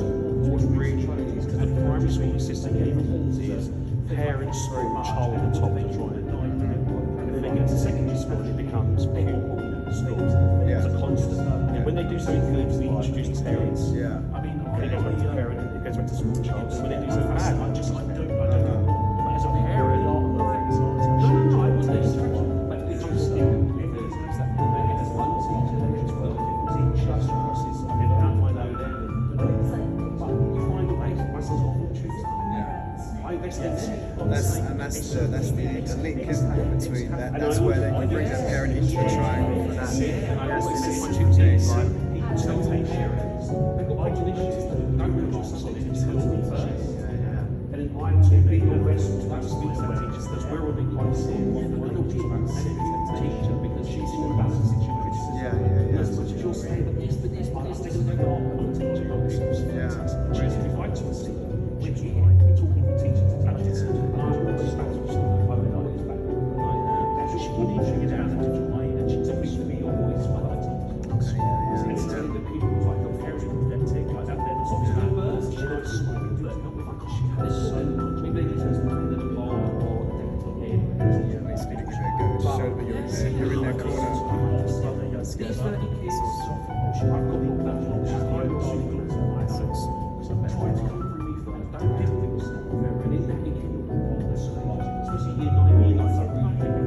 what's really is because the primary school system is parents, school, child, and top of trying. And then they get to secondary school and it becomes pupil school. It's a constant. And when they do something good, we introduce parents. Yeah. I mean, it goes back to parent, it goes back to school child. And when they do something bad, I don't know. But as a parent, no, I wasn't necessarily. Like, it comes to there's one teacher that is well, teachers, courses, I mean, how do I know them? But you find ways, my son's got 4 tutors. I invested That's the link, isn't it, between that? That's where they can bring that parent into the triangle for that. And I always say my two teams, right? People still take shares. They've got budget issues. Don't realize that's something that's still me first. And then I will be your best to speak to our teachers because we're a big place. We're not talking about a teacher because she's in a balanced situation. As much as you'll say, but this, they don't know what to teach young people. Whereas if I talk to them, we're talking from teacher to teacher. And I always back to something. I would always back to that's what she wanted to get out of the try and she took me to be your voice by that time. And it's telling the people like your parents that take like that. There's obviously no words. She knows school, but not with like she had so much. Maybe they just kind of bar or decked head. It's been a good go. Show them you're in their corner. These 30 kids, I've got more platforms. I've got myself. So I'm trying to come through me first. Don't think things stop there. And in that especially year 9, year 9, I really think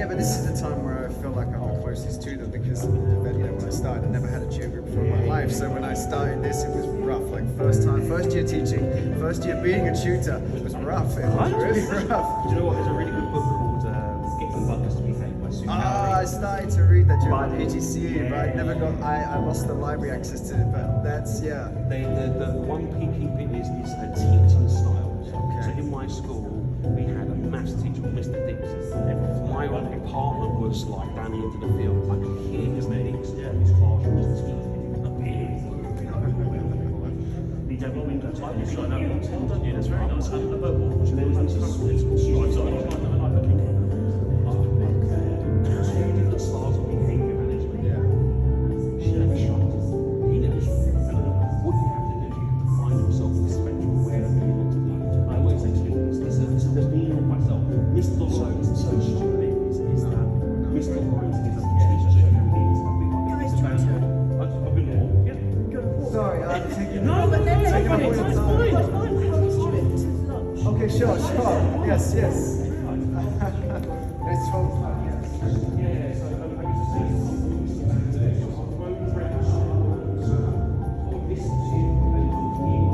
Yeah, but this is the time where I feel like I'm the closest to them because when I started, I never had a tutor group before in my life. So when I started this, it was rough. Like first year teaching, first year being a tutor, it was rough. It was really rough. Do you know what? There's a really good book called Getting Buggers to Behave by Sue I started to read that during the PGCE, but I lost the library access to it. But that's the one key bit is a teaching style. So in my school, we had a maths teacher called Mr. Dixon. My apartment was like down the end of the field. I could hear his names in his classroom just teaching. Yeah, that's very nice. right. He doesn't teach us if we need something. Guys, do you want to I've been more. Yeah. Sorry, I'm taking No, but then it's taking fine, up all it's your fine. time. I'd like to host you to lunch. Okay, sure. Yes. It's 12 o'clock, yes. Yeah, so I used to say something today. Phone friends, or listen to you and hear.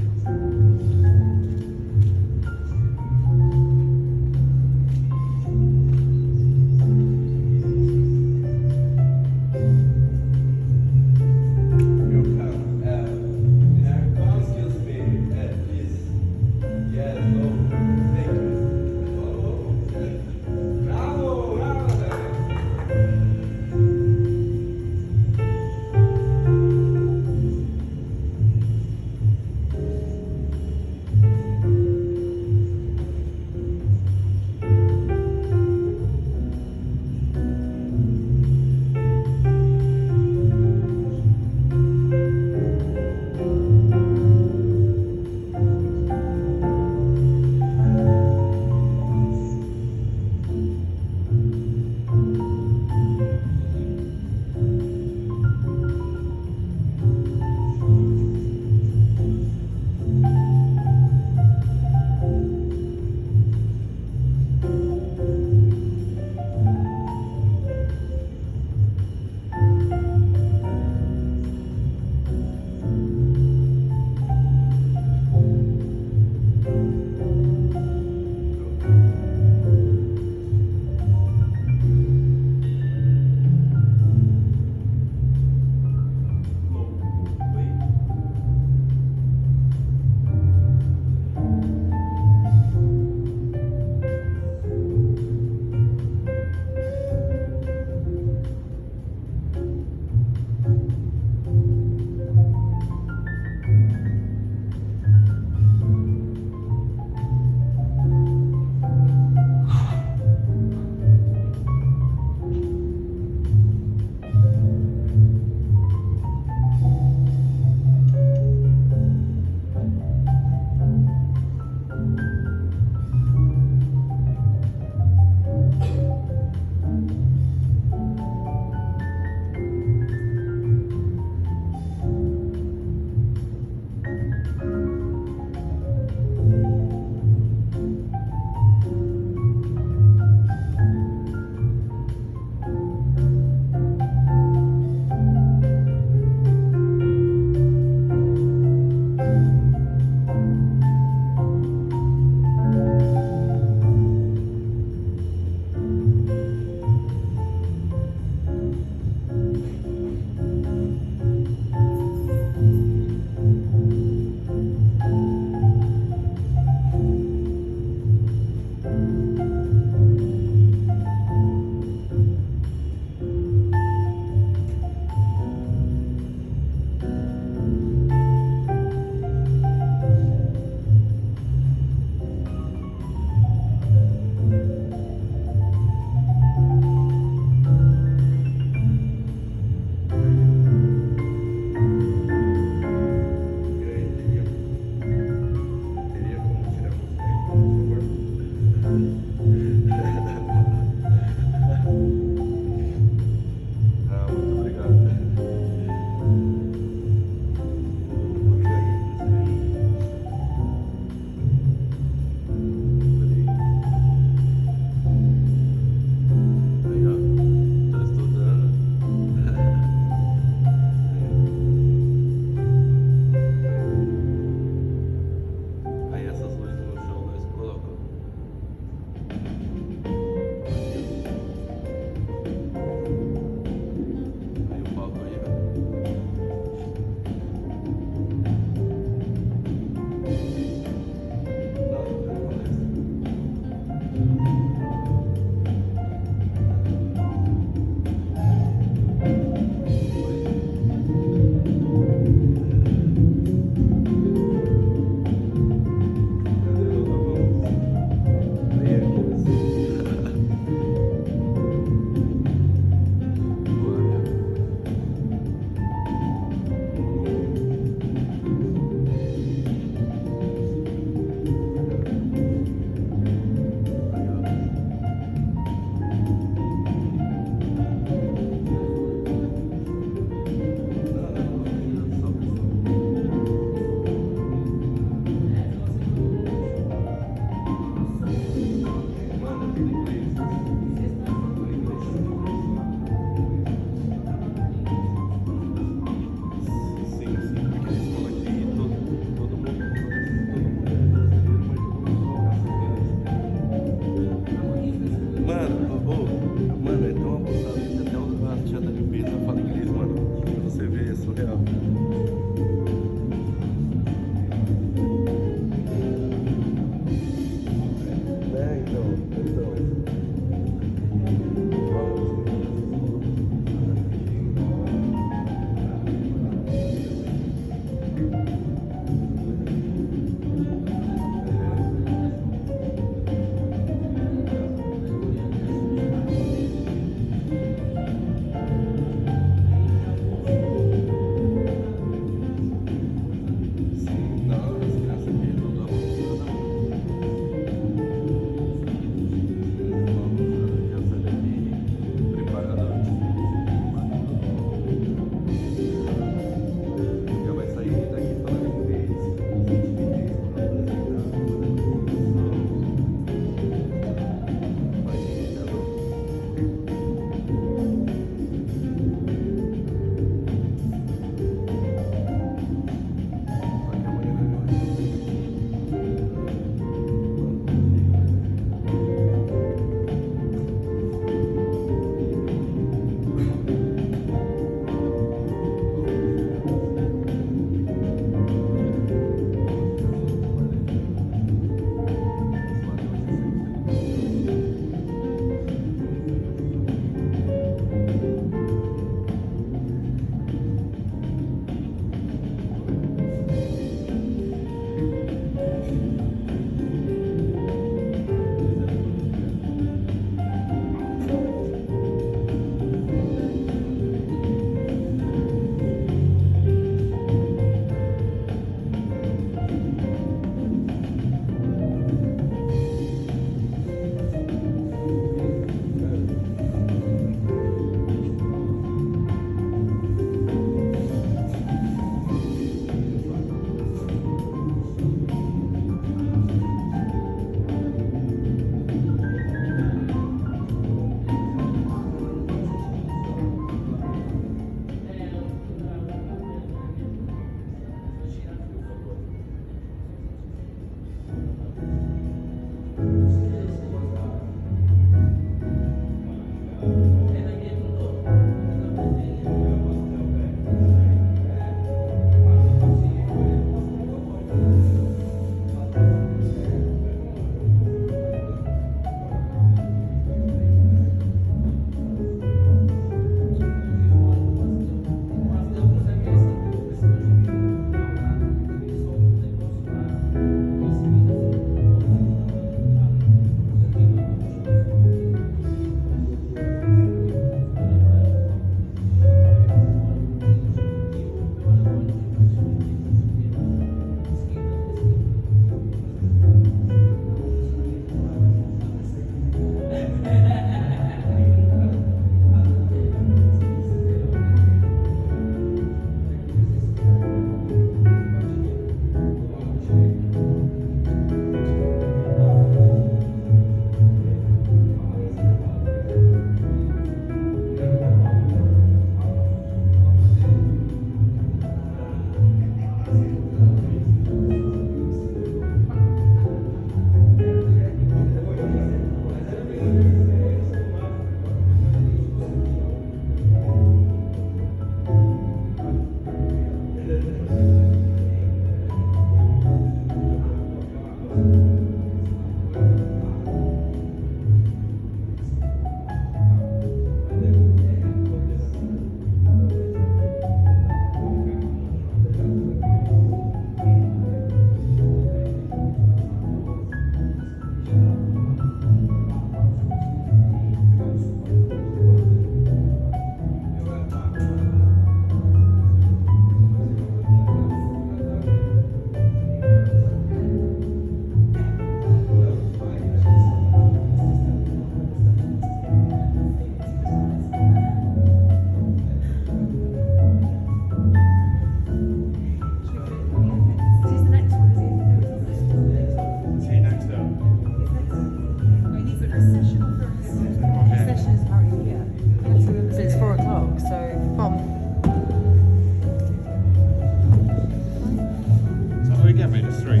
many? Just three.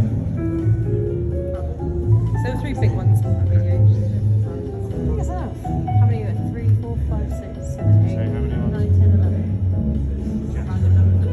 So the three big ones on that video. I think it's enough. How many are there? 3, 4, 5, 6, 7, 8, So how many 9, ones? 10, 11. Random number.